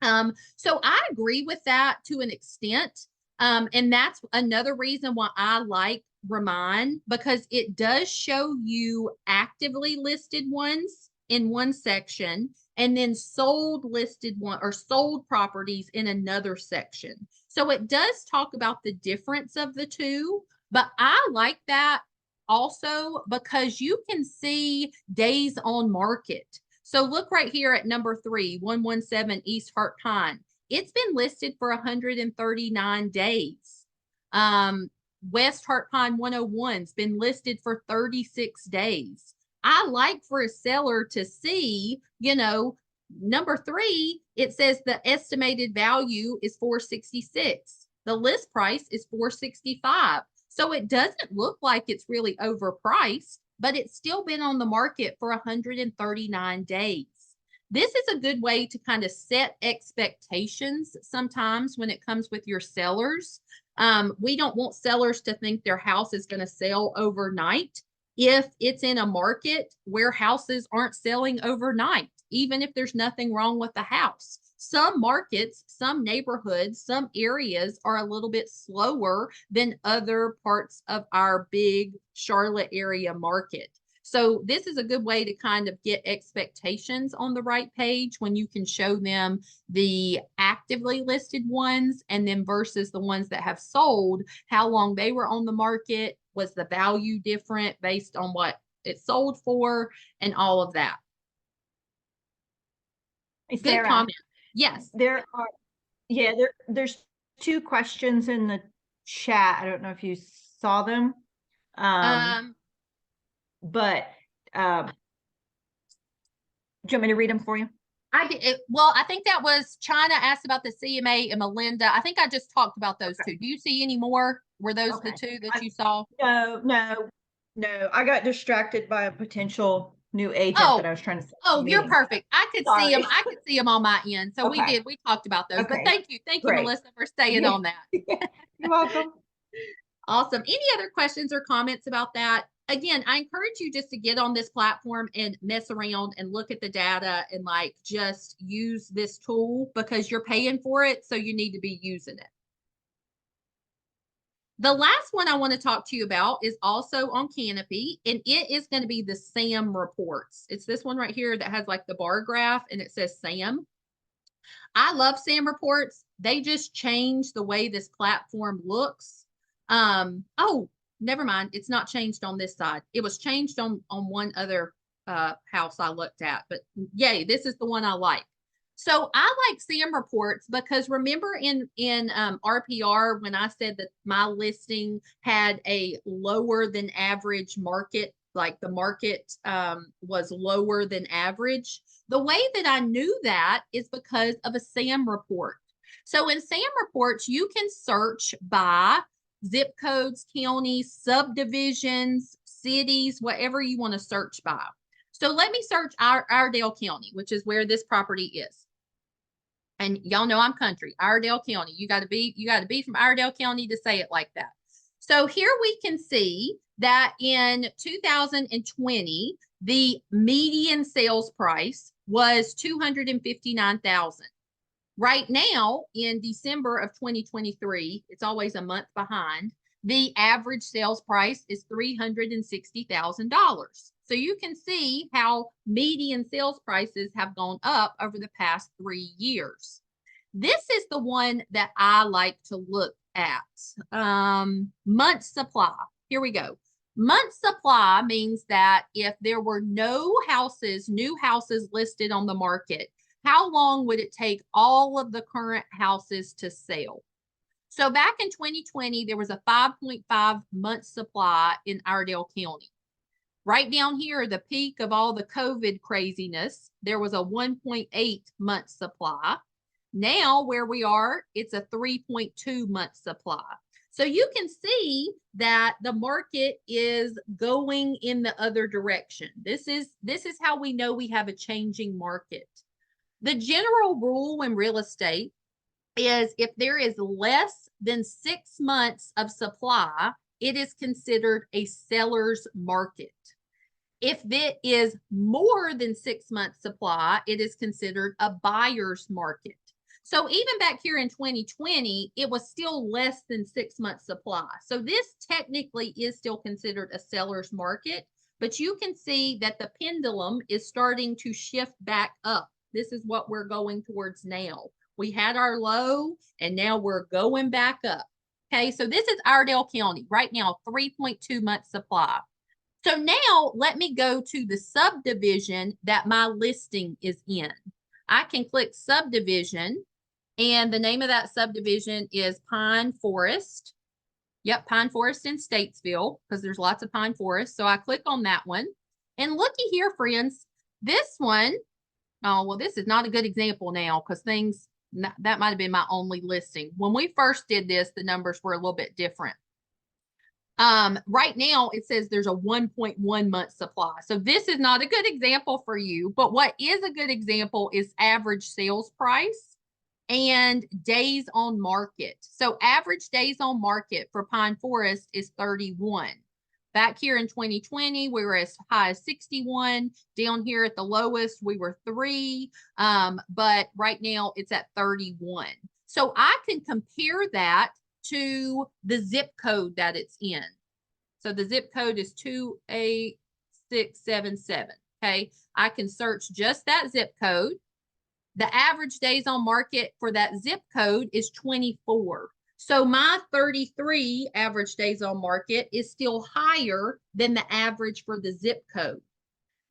B: So I agree with that to an extent. And that's another reason why I like Remind, because it does show you actively listed ones in one section and then sold listed one or sold properties in another section. So it does talk about the difference of the two, but I like that also because you can see days on market. So look right here at number 3, 117 East Hart Pine. It's been listed for 139 days. West Hart Pine 101's been listed for 36 days. I like for a seller to see, you know, number 3, it says the estimated value is 466. The list price is 465. So it doesn't look like it's really overpriced, but it's still been on the market for 139 days. This is a good way to kind of set expectations sometimes when it comes with your sellers. We don't want sellers to think their house is going to sell overnight if it's in a market where houses aren't selling overnight, even if there's nothing wrong with the house. Some markets, some neighborhoods, some areas are a little bit slower than other parts of our big Charlotte area market. So this is a good way to kind of get expectations on the right page when you can show them the actively listed ones and then versus the ones that have sold, how long they were on the market, was the value different based on what it sold for, and all of that.
C: Good
B: Sarah, comment. Yes.
C: There's 2 questions in the chat. I don't know if you saw them. But do you want me to read them for you?
B: I did. Well, I think that was China asked about the CMA and Melinda. I think I just talked about those 2. Do you see any more? Were those the 2 that you saw?
C: No. I got distracted by a potential new agent that I was trying to.
B: Oh, you're perfect. I could see them. I could see them on my end. So we talked about those. But thank you, Melissa, for staying on that.
C: You're welcome.
B: Awesome. Any other questions or comments about that? Again, I encourage you just to get on this platform and mess around and look at the data and like just use this tool because you're paying for it. So you need to be using it. The last one I want to talk to you about is also on Canopy, and it is going to be the SAM reports. It's this one right here that has like the bar graph and it says SAM. I love SAM reports. They just change the way this platform looks. Oh, never mind. It's not changed on this side. It was changed on one other house I looked at, but yay, this is the one I like. So I like SAM reports because remember in RPR when I said that my listing had a lower than average market, like the market was lower than average. The way that I knew that is because of a SAM report. So in SAM reports, you can search by zip codes, counties, subdivisions, cities, whatever you want to search by. So let me search Iredell County, which is where this property is. And y'all know I'm country, Iredell County. You got to be from Iredell County to say it like that. So here we can see that in 2020, the median sales price was $259,000. Right now, in December of 2023, it's always a month behind, the average sales price is $360,000. So you can see how median sales prices have gone up over the past 3 years. This is the one that I like to look at. Month supply. Here we go. Month supply means that if there were no houses, new houses listed on the market, how long would it take all of the current houses to sell? So back in 2020, there was a 5.5 month supply in Iredell County. Right down here, the peak of all the COVID craziness, there was a 1.8 month supply. Now where we are, it's a 3.2 month supply. So you can see that the market is going in the other direction. This is how we know we have a changing market. The general rule in real estate is if there is less than 6 months of supply, it is considered a seller's market. If it is more than 6 months supply, it is considered a buyer's market. So even back here in 2020, it was still less than 6 months supply. So this technically is still considered a seller's market, but you can see that the pendulum is starting to shift back up. This is what we're going towards now. We had our low and now we're going back up. Okay, so this is Iredell County right now, 3.2 months supply. So now let me go to the subdivision that my listing is in. I can click subdivision and the name of that subdivision is Pine Forest. Yep, Pine Forest in Statesville because there's lots of pine forests. So I click on that one and looky here, friends, this one, oh, well, this is not a good example now because that might have been my only listing. When we first did this, the numbers were a little bit different. Right now it says there's a 1.1 month supply. So this is not a good example for you, but what is a good example is average sales price and days on market. So average days on market for Pine Forest is 31. Back here in 2020, we were as high as 61. Down here at the lowest, we were 3. But right now it's at 31. So I can compare that to the zip code that it's in. So the zip code is 28677. Okay. I can search just that zip code. The average days on market for that zip code is 24. So my 33 average days on market is still higher than the average for the zip code.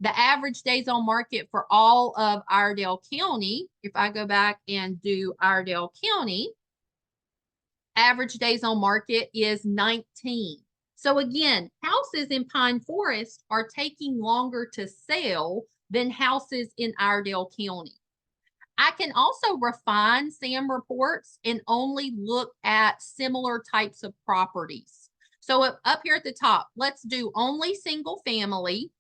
B: The average days on market for all of Iredell County, if I go back and do Iredell County, average days on market is 19. So again, houses in Pine Forest are taking longer to sell than houses in Iredell County. I can also refine SAM reports and only look at similar types of properties. So up here at the top, let's do only single family,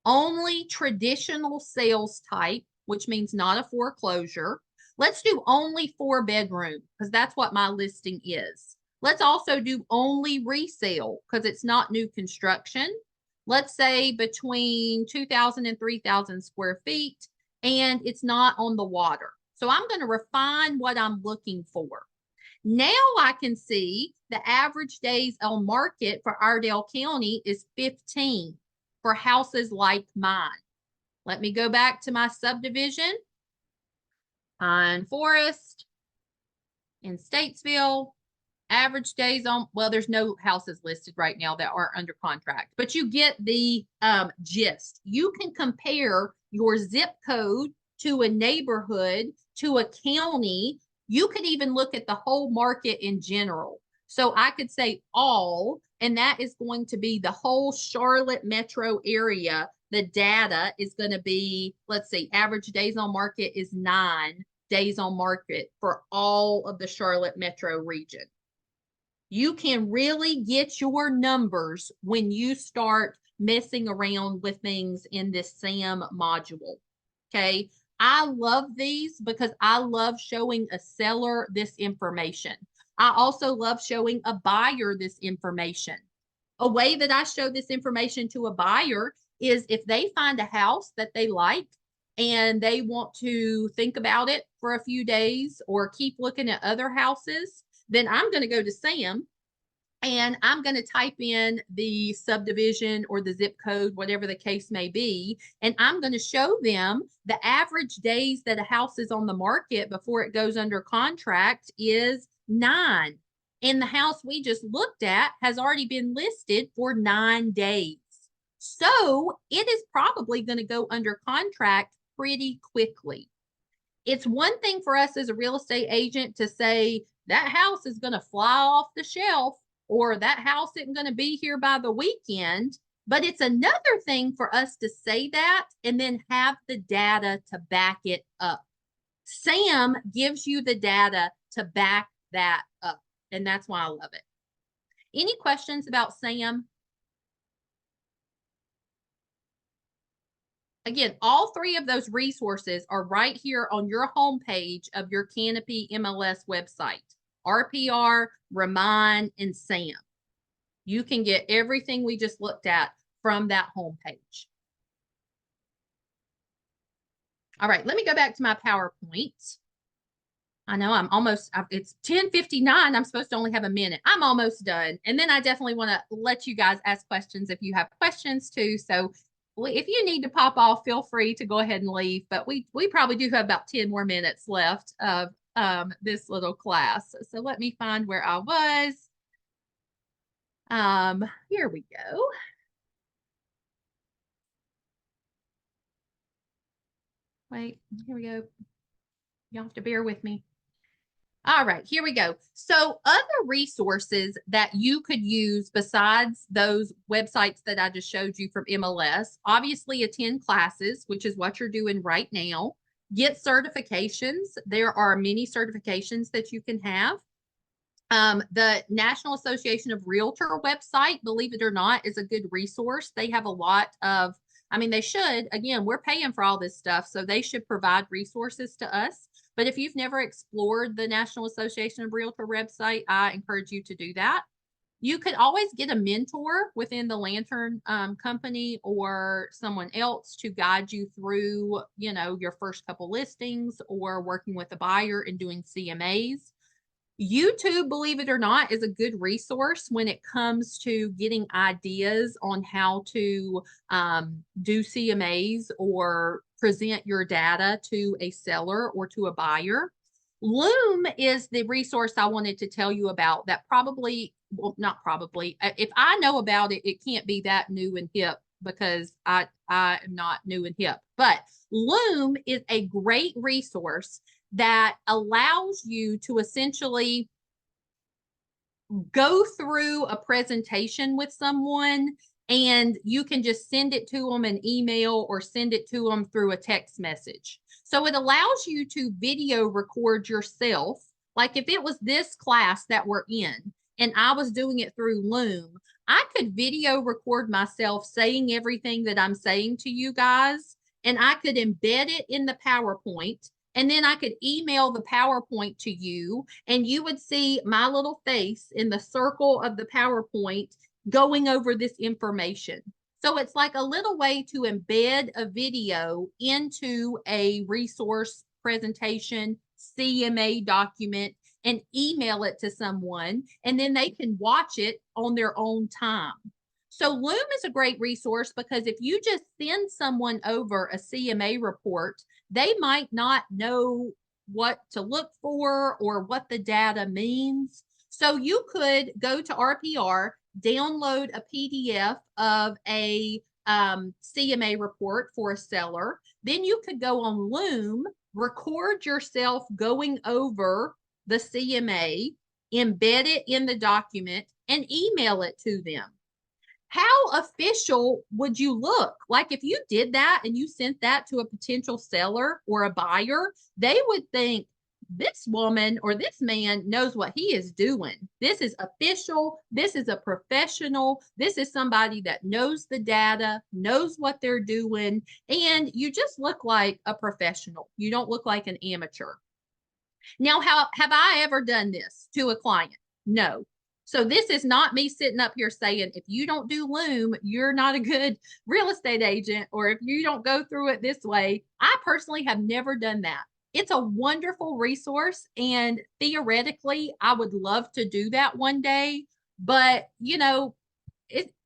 B: only traditional sales type, which means not a foreclosure. Let's do only 4-bedroom because that's what my listing is. Let's also do only resale because it's not new construction. Let's say between 2,000 and 3,000 square feet. And it's not on the water. So I'm going to refine what I'm looking for. Now I can see the average days on market for Iredell County is 15 for houses like mine. Let me go back to my subdivision. Pine Forest in Statesville. Average days on, well, there's no houses listed right now that are under contract, but you get the gist. You can compare your zip code to a neighborhood, to a county. You could even look at the whole market in general. So I could say all, and that is going to be the whole Charlotte metro area. The data is going to be, let's see, average days on market is 9 days on market for all of the Charlotte metro region. You can really get your numbers when you start messing around with things in this SAM module. Okay. I love these because I love showing a seller this information. I also love showing a buyer this information. A way that I show this information to a buyer is if they find a house that they like and they want to think about it for a few days or keep looking at other houses, then I'm going to go to SAM and I'm going to type in the subdivision or the zip code, whatever the case may be. And I'm going to show them the average days that a house is on the market before it goes under contract is 9. And the house we just looked at has already been listed for 9 days. So it is probably going to go under contract pretty quickly. It's one thing for us as a real estate agent to say that house is going to fly off the shelf or that house isn't going to be here by the weekend. But it's another thing for us to say that and then have the data to back it up. SAM gives you the data to back that up. And that's why I love it. Any questions about SAM? Again, all 3 of those resources are right here on your homepage of your Canopy MLS website. RPR, Remind, and SAM. You can get everything we just looked at from that homepage. All right, let me go back to my PowerPoint. I know it's 10:59. I'm supposed to only have a minute. I'm almost done. And then I definitely want to let you guys ask questions if you have questions too. So if you need to pop off, feel free to go ahead and leave. But we probably do have about 10 more minutes left of this little class. So let me find where I was. Here we go. Wait, here we go. Y'all have to bear with me. All right, here we go. So other resources that you could use besides those websites that I just showed you from MLS, obviously attend classes, which is what you're doing right now. Get certifications. There are many certifications that you can have. The National Association of Realtor website, believe it or not, is a good resource. They have a lot of, they should, again, we're paying for all this stuff, so they should provide resources to us. But if you've never explored the National Association of Realtor website, I encourage you to do that. You could always get a mentor within the Lantern company or someone else to guide you through, your first couple listings or working with a buyer and doing CMAs. YouTube, believe it or not, is a good resource when it comes to getting ideas on how to do CMAs or present your data to a seller or to a buyer. Loom is the resource I wanted to tell you about that probably, well, not probably, if I know about it, it can't be that new and hip because I am not new and hip. But Loom is a great resource that allows you to essentially go through a presentation with someone and you can just send it to them an email or send it to them through a text message. So it allows you to video record yourself. Like if it was this class that we're in and I was doing it through Loom, I could video record myself saying everything that I'm saying to you guys, and I could embed it in the PowerPoint. And then I could email the PowerPoint to you and you would see my little face in the circle of the PowerPoint going over this information. So it's like a little way to embed a video into a resource presentation, CMA document, and email it to someone, and then they can watch it on their own time. So Loom is a great resource because if you just send someone over a CMA report, they might not know what to look for or what the data means. So you could go to RPR, download a PDF of a CMA report for a seller. Then you could go on Loom, record yourself going over the CMA, embed it in the document, and email it to them. How official would you look? Like if you did that and you sent that to a potential seller or a buyer, they would think this woman or this man knows what he is doing. This is official. This is a professional. This is somebody that knows the data, knows what they're doing, and you just look like a professional. You don't look like an amateur. Now, how have I ever done this to a client? No. So this is not me sitting up here saying, if you don't do Loom, you're not a good real estate agent, or if you don't go through it this way. I personally have never done that. It's a wonderful resource. And theoretically, I would love to do that one day. But, you know,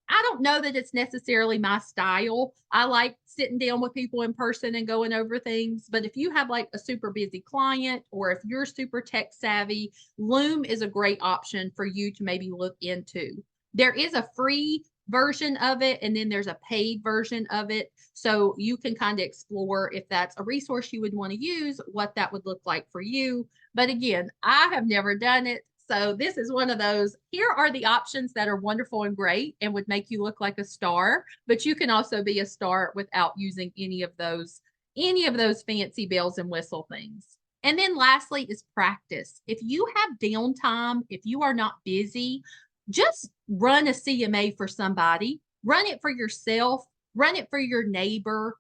B: I don't know that it's necessarily my style. I like sitting down with people in person and going over things. But if you have like a super busy client, or if you're super tech savvy, Loom is a great option for you to maybe look into. There is a free version of it, and then there's a paid version of it. So you can kind of explore, if that's a resource you would want to use, what that would look like for you. But again, I have never done it. So this is one of those, here are the options that are wonderful and great and would make you look like a star, but you can also be a star without using any of those fancy bells and whistle things. And then lastly is practice. If you have downtime, if you are not busy, just run a CMA for somebody, run it for yourself, run it for your neighbor.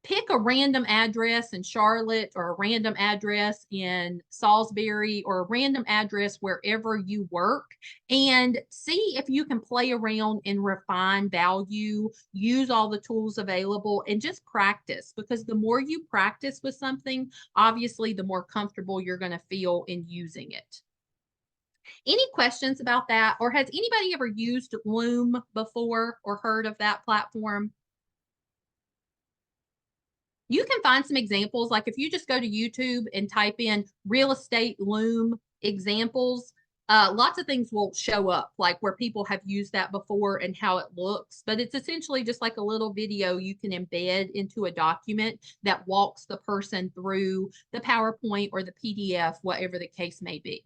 B: Pick a random address in Charlotte, or a random address in Salisbury, or a random address wherever you work, and see if you can play around and refine value, use all the tools available, and just practice. Because the more you practice with something, obviously, the more comfortable you're going to feel in using it. Any questions about that? Or has anybody ever used Loom before or heard of that platform? You can find some examples. Like if you just go to YouTube and type in real estate Loom examples, lots of things will show up, like where people have used that before and how it looks. But it's essentially just like a little video you can embed into a document that walks the person through the PowerPoint or the PDF, whatever the case may be.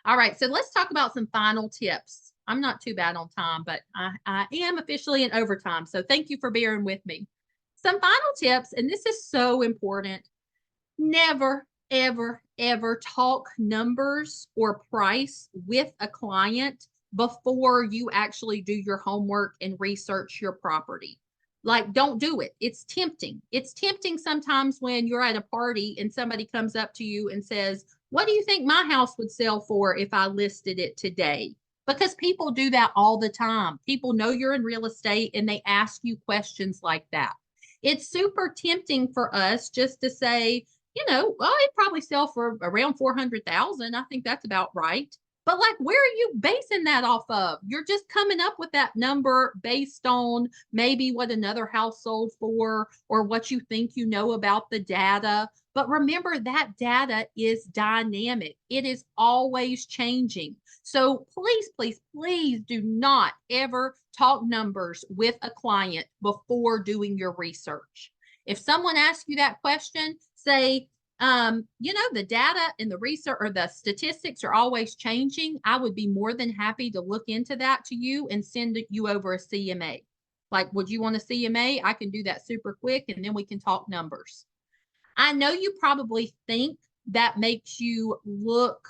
B: All right, so let's talk about some final tips. I'm not too bad on time, but I am officially in overtime. So thank you for bearing with me. Some final tips, and this is so important. Never, ever, ever talk numbers or price with a client before you actually do your homework and research your property. Like, don't do it. It's tempting. It's tempting sometimes when you're at a party and somebody comes up to you and says, what do you think my house would sell for if I listed it today? Because people do that all the time. People know you're in real estate and they ask you questions like that. It's super tempting for us just to say, you know, well, it probably sell for around 400,000. I think that's about right. But like, where are you basing that off of? You're just coming up with that number based on maybe what another house sold for, or what you think you know about the data. But remember, that data is dynamic. It is always changing. So please, please, please do not ever talk numbers with a client before doing your research. If someone asks you that question, say, you know, the data and the research or the statistics are always changing. I would be more than happy to look into that to you and send you over a CMA. Like, would you want a CMA? I can do that super quick, and then we can talk numbers. I know you probably think that makes you look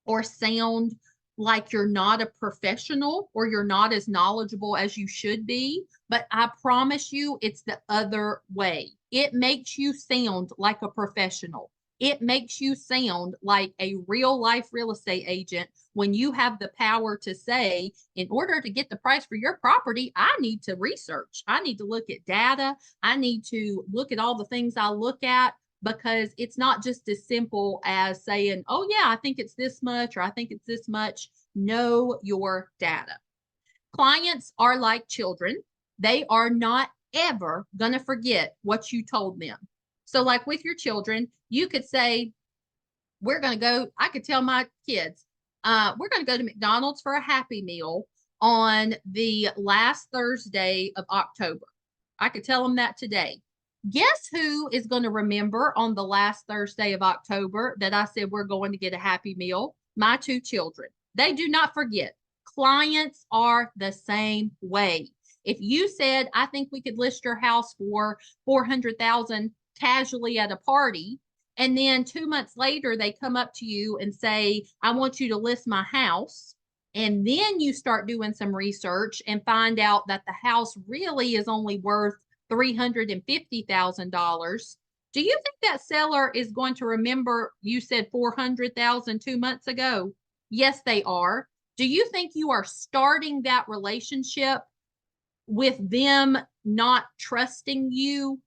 B: or sound like you're not a professional, or you're not as knowledgeable as you should be, but I promise you it's the other way. It makes you sound like a professional. It makes you sound like a real life real estate agent when you have the power to say, in order to get the price for your property, I need to research. I need to look at data. I need to look at all the things I look at, because it's not just as simple as saying, oh yeah, I think it's this much, or I think it's this much. Know your data. Clients are like children. They are not ever going to forget what you told them. So like with your children, you could say, we're going to go, I could tell my kids, we're going to go to McDonald's for a Happy Meal. on the last Thursday of October. I could tell them that today. Guess who is going to remember on the last Thursday of October that I said we're going to get a Happy Meal? My two children. They do not forget. Clients are the same way. If you said, I think we could list your house for 400,000 casually at a party, and then 2 months later, they come up to you and say, I want you to list my house. And then you start doing some research and find out that the house really is only worth $350,000. Do you think that seller is going to remember you said 400,000 2 months ago? Yes, they are. Do you think you are starting that relationship with them not trusting you?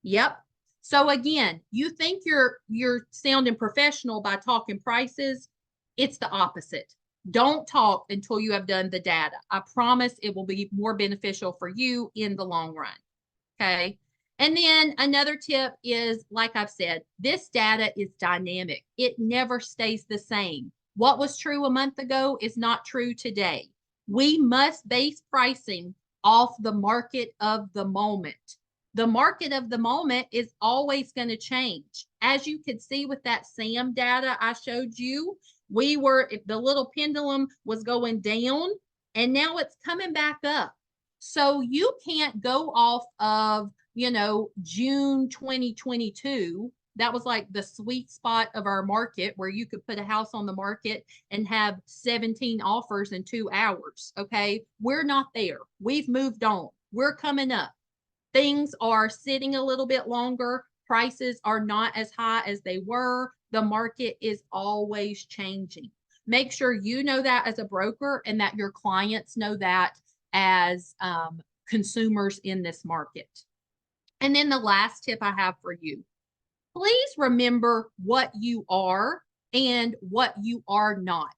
B: Yep. So again, you think you're sounding professional by talking prices. It's the opposite. Don't talk until you have done the data. I promise it will be more beneficial for you in the long run. Okay. And then another tip is, like I've said, this data is dynamic. It never stays the same. What was true a month ago is not true today. We must base pricing off the market of the moment. The market of the moment is always going to change. As you could see with that SAM data I showed you, if the little pendulum was going down and now it's coming back up. So you can't go off of, June 2022. That was like the sweet spot of our market where you could put a house on the market and have 17 offers in 2 hours. Okay. We're not there. We've moved on. We're coming up. Things are sitting a little bit longer. Prices are not as high as they were. The market is always changing. Make sure you know that as a broker and that your clients know that as consumers in this market. And then the last tip I have for you, please remember what you are and what you are not.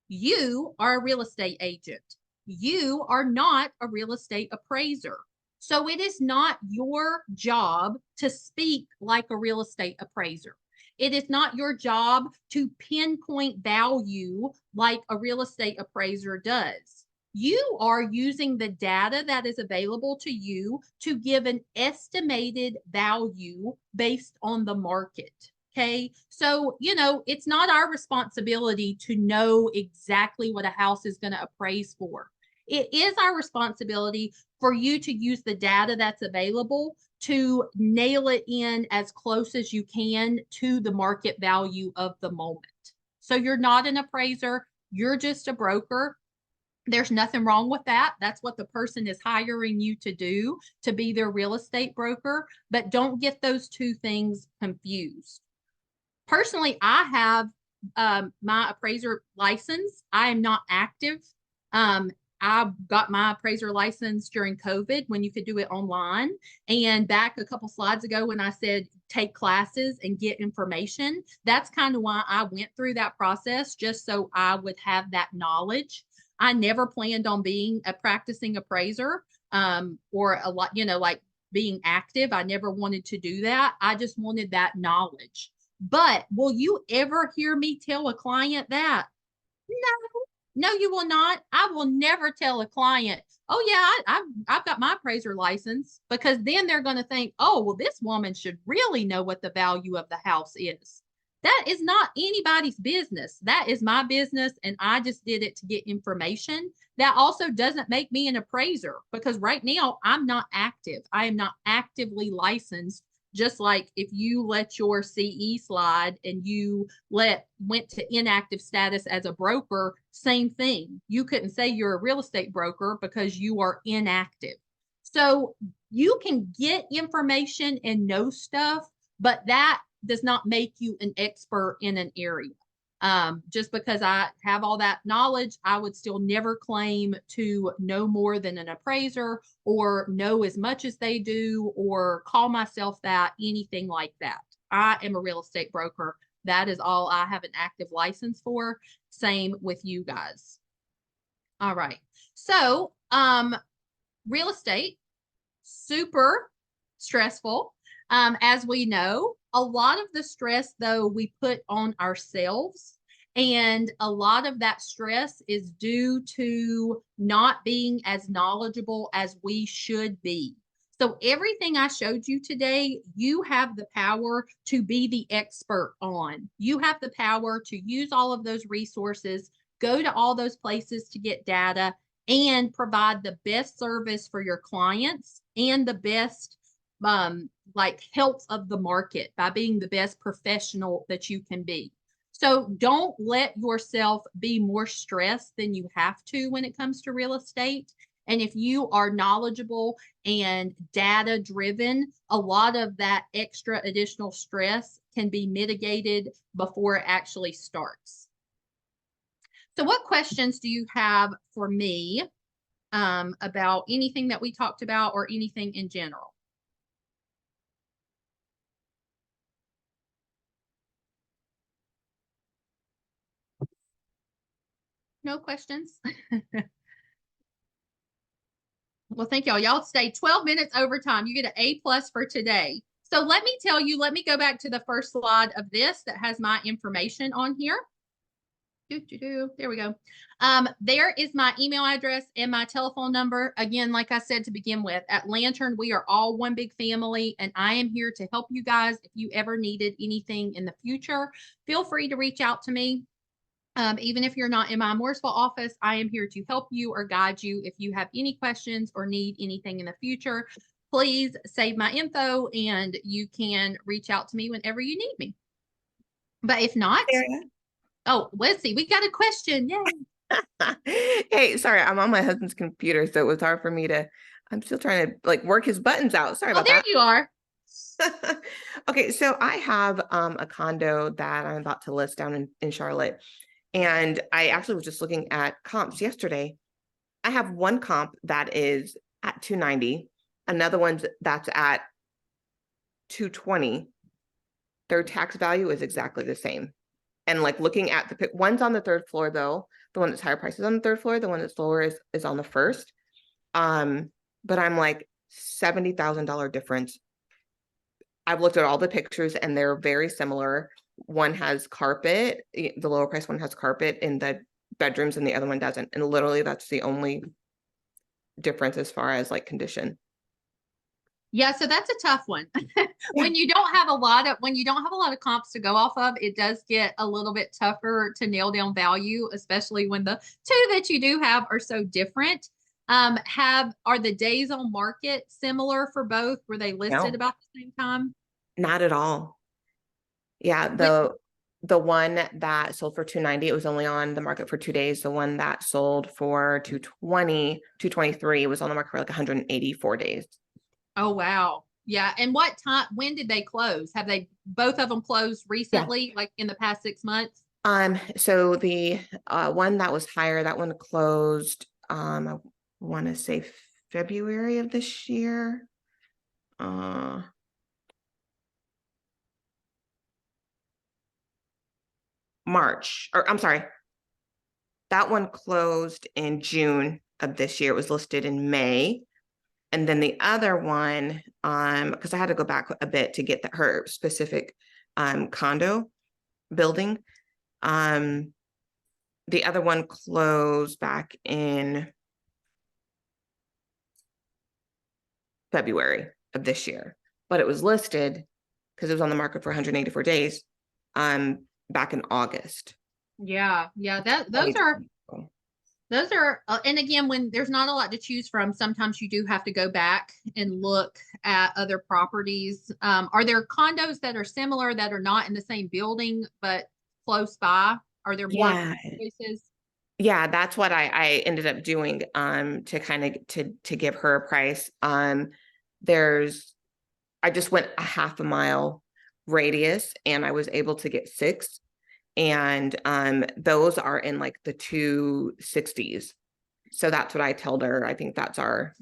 B: You are a real estate agent. You are not a real estate appraiser. So it is not your job to speak like a real estate appraiser. It is not your job to pinpoint value like a real estate appraiser does. You are using the data that is available to you to give an estimated value based on the market. Okay. So, it's not our responsibility to know exactly what a house is going to appraise for. It is our responsibility for you to use the data that's available to nail it in as close as you can to the market value of the moment. So you're not an appraiser, you're just a broker. There's nothing wrong with that. That's what the person is hiring you to do, to be their real estate broker. But don't get those two things confused. Personally, I have my appraiser license. I am not active. I got my appraiser license during COVID when you could do it online. And back a couple slides ago when I said take classes and get information, that's kind of why I went through that process, just so I would have that knowledge. I never planned on being a practicing appraiser or a lot, like being active. I never wanted to do that. I just wanted that knowledge. But will you ever hear me tell a client that? No, you will not. I will never tell a client, oh yeah, I've got my appraiser license, because then they're going to think, oh, well, this woman should really know what the value of the house is. That is not anybody's business. That is my business. And I just did it to get information. That also doesn't make me an appraiser, because right now I'm not active. I am not actively licensed. Just like if you let your CE slide and you went to inactive status as a broker, same thing. You couldn't say you're a real estate broker because you are inactive. So you can get information and know stuff, but that does not make you an expert in an area. Just because I have all that knowledge, I would still never claim to know more than an appraiser or know as much as they do or call myself that, anything like that. I am a real estate broker. That is all I have an active license for. Same with you guys. All right. So, real estate, super stressful. As we know, a lot of the stress, though, we put on ourselves. And a lot of that stress is due to not being as knowledgeable as we should be. So everything I showed you today, you have the power to be the expert on. You have the power to use all of those resources, go to all those places to get data, and provide the best service for your clients and the best like health of the market by being the best professional that you can be. So don't let yourself be more stressed than you have to when it comes to real estate. And if you are knowledgeable and data driven, a lot of that extra additional stress can be mitigated before it actually starts. So what questions do you have for me about anything that we talked about or anything in general? No questions? Well, thank y'all. Y'all stayed 12 minutes overtime. You get an A+ for today. So let me tell you, let me go back to the first slide of this that has my information on here. There we go. There is my email address and my telephone number. Again, like I said to begin with, at Lantern, we are all one big family, and I am here to help you guys. If you ever needed anything in the future, feel free to reach out to me. Even if you're not in my Mooresville office, I am here to help you or guide you. If you have any questions or need anything in the future, please save my info and you can reach out to me whenever you need me. But if not, oh, let's see. We got a question. Yay.
D: Hey, sorry, I'm on my husband's computer, so it was hard for me to, I'm still trying to like work his buttons out. Sorry about that.
B: There you are.
D: Okay, so I have a condo that I'm about to list down in Charlotte. And I actually was just looking at comps yesterday. I have one comp that is at 290, another one that's at 220. Their tax value is exactly the same. And like looking at the one's on the third floor though, the one that's higher price is on the third floor, the one that's lower is on the first. But I'm like $70,000 difference. I've looked at all the pictures and they're very similar. One has carpet, the lower price one has carpet in the bedrooms and the other one doesn't. And literally that's the only difference as far as like condition.
B: Yeah, so that's a tough one. When you don't have a lot of comps to go off of, it does get a little bit tougher to nail down value, especially when the two that you do have are so different. Are the days on market similar for both? Were they listed about the same time?
D: Not at all. Yeah, the one that sold for 290, it was only on the market for 2 days. The one that sold for 223 was on the market for like 184 days.
B: Oh, wow. Yeah. And when did they close? Have they both of them closed recently, like in the past 6 months?
D: So the one that was higher, that one closed, I want to say February of this year. March, or I'm sorry, that one closed in June of this year. It was listed in May. And then the other one, because I had to go back a bit to get her specific condo building. The other one closed back in February of this year, but it was listed because it was on the market for 184 days back in August.
B: Yeah. Those are, and again, when there's not a lot to choose from, sometimes you do have to go back and look at other properties. Are there condos that are similar that are not in the same building, but close by? Are there more choices?
D: Yeah, that's what I ended up doing to kind of to give her a price. I just went a half a mile radius and I was able to get 6. And those are in like the 260s. So that's what I told her. I think that's our,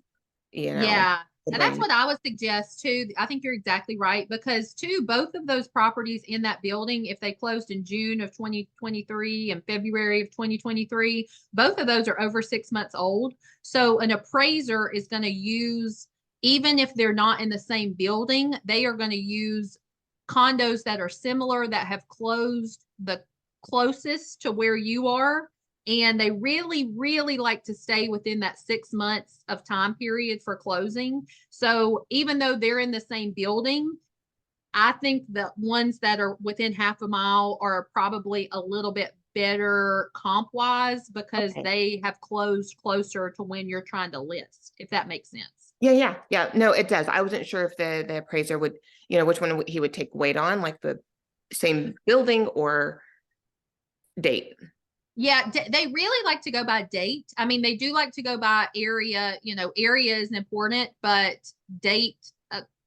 B: Yeah. And that's what I would suggest too. I think you're exactly right, because both of those properties in that building, if they closed in June of 2023 and February of 2023, both of those are over 6 months old. So an appraiser is going to use, even if they're not in the same building, they are going to use condos that are similar, that have closed closest to where you are. And they really, really like to stay within that 6 months of time period for closing. So even though they're in the same building, I think the ones that are within half a mile are probably a little bit better comp wise because
D: Okay.
B: they have closed closer to when you're trying to list, if that makes sense.
D: Yeah. No, it does. I wasn't sure if the appraiser would, which one he would take weight on, like the same building or date.
B: Yeah, they really like to go by date. I mean, they do like to go by area. Area is important, but date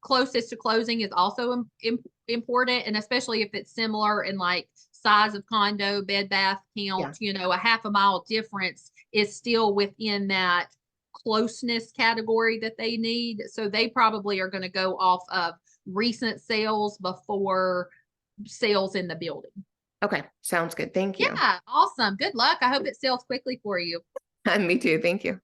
B: closest to closing is also important, and especially if it's similar in like size of condo, bed bath count. A half a mile difference is still within that closeness category that they need. So they probably are going to go off of recent sales before sales in the building.
D: Okay, sounds good. Thank you.
B: Yeah, awesome. Good luck. I hope it sells quickly for you.
D: Me too. Thank you.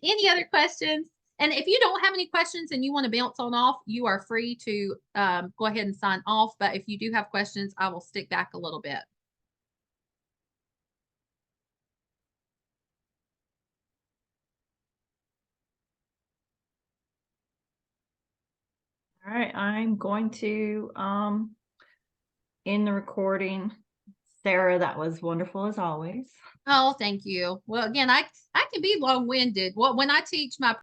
B: Any other questions? And if you don't have any questions and you want to bounce on off, you are free to go ahead and sign off. But if you do have questions, I will stick back a little bit.
C: All right, I'm going to end the recording. Sarah, that was wonderful as always.
B: Oh, thank you. Well, again, I can be long-winded. Well, when I teach my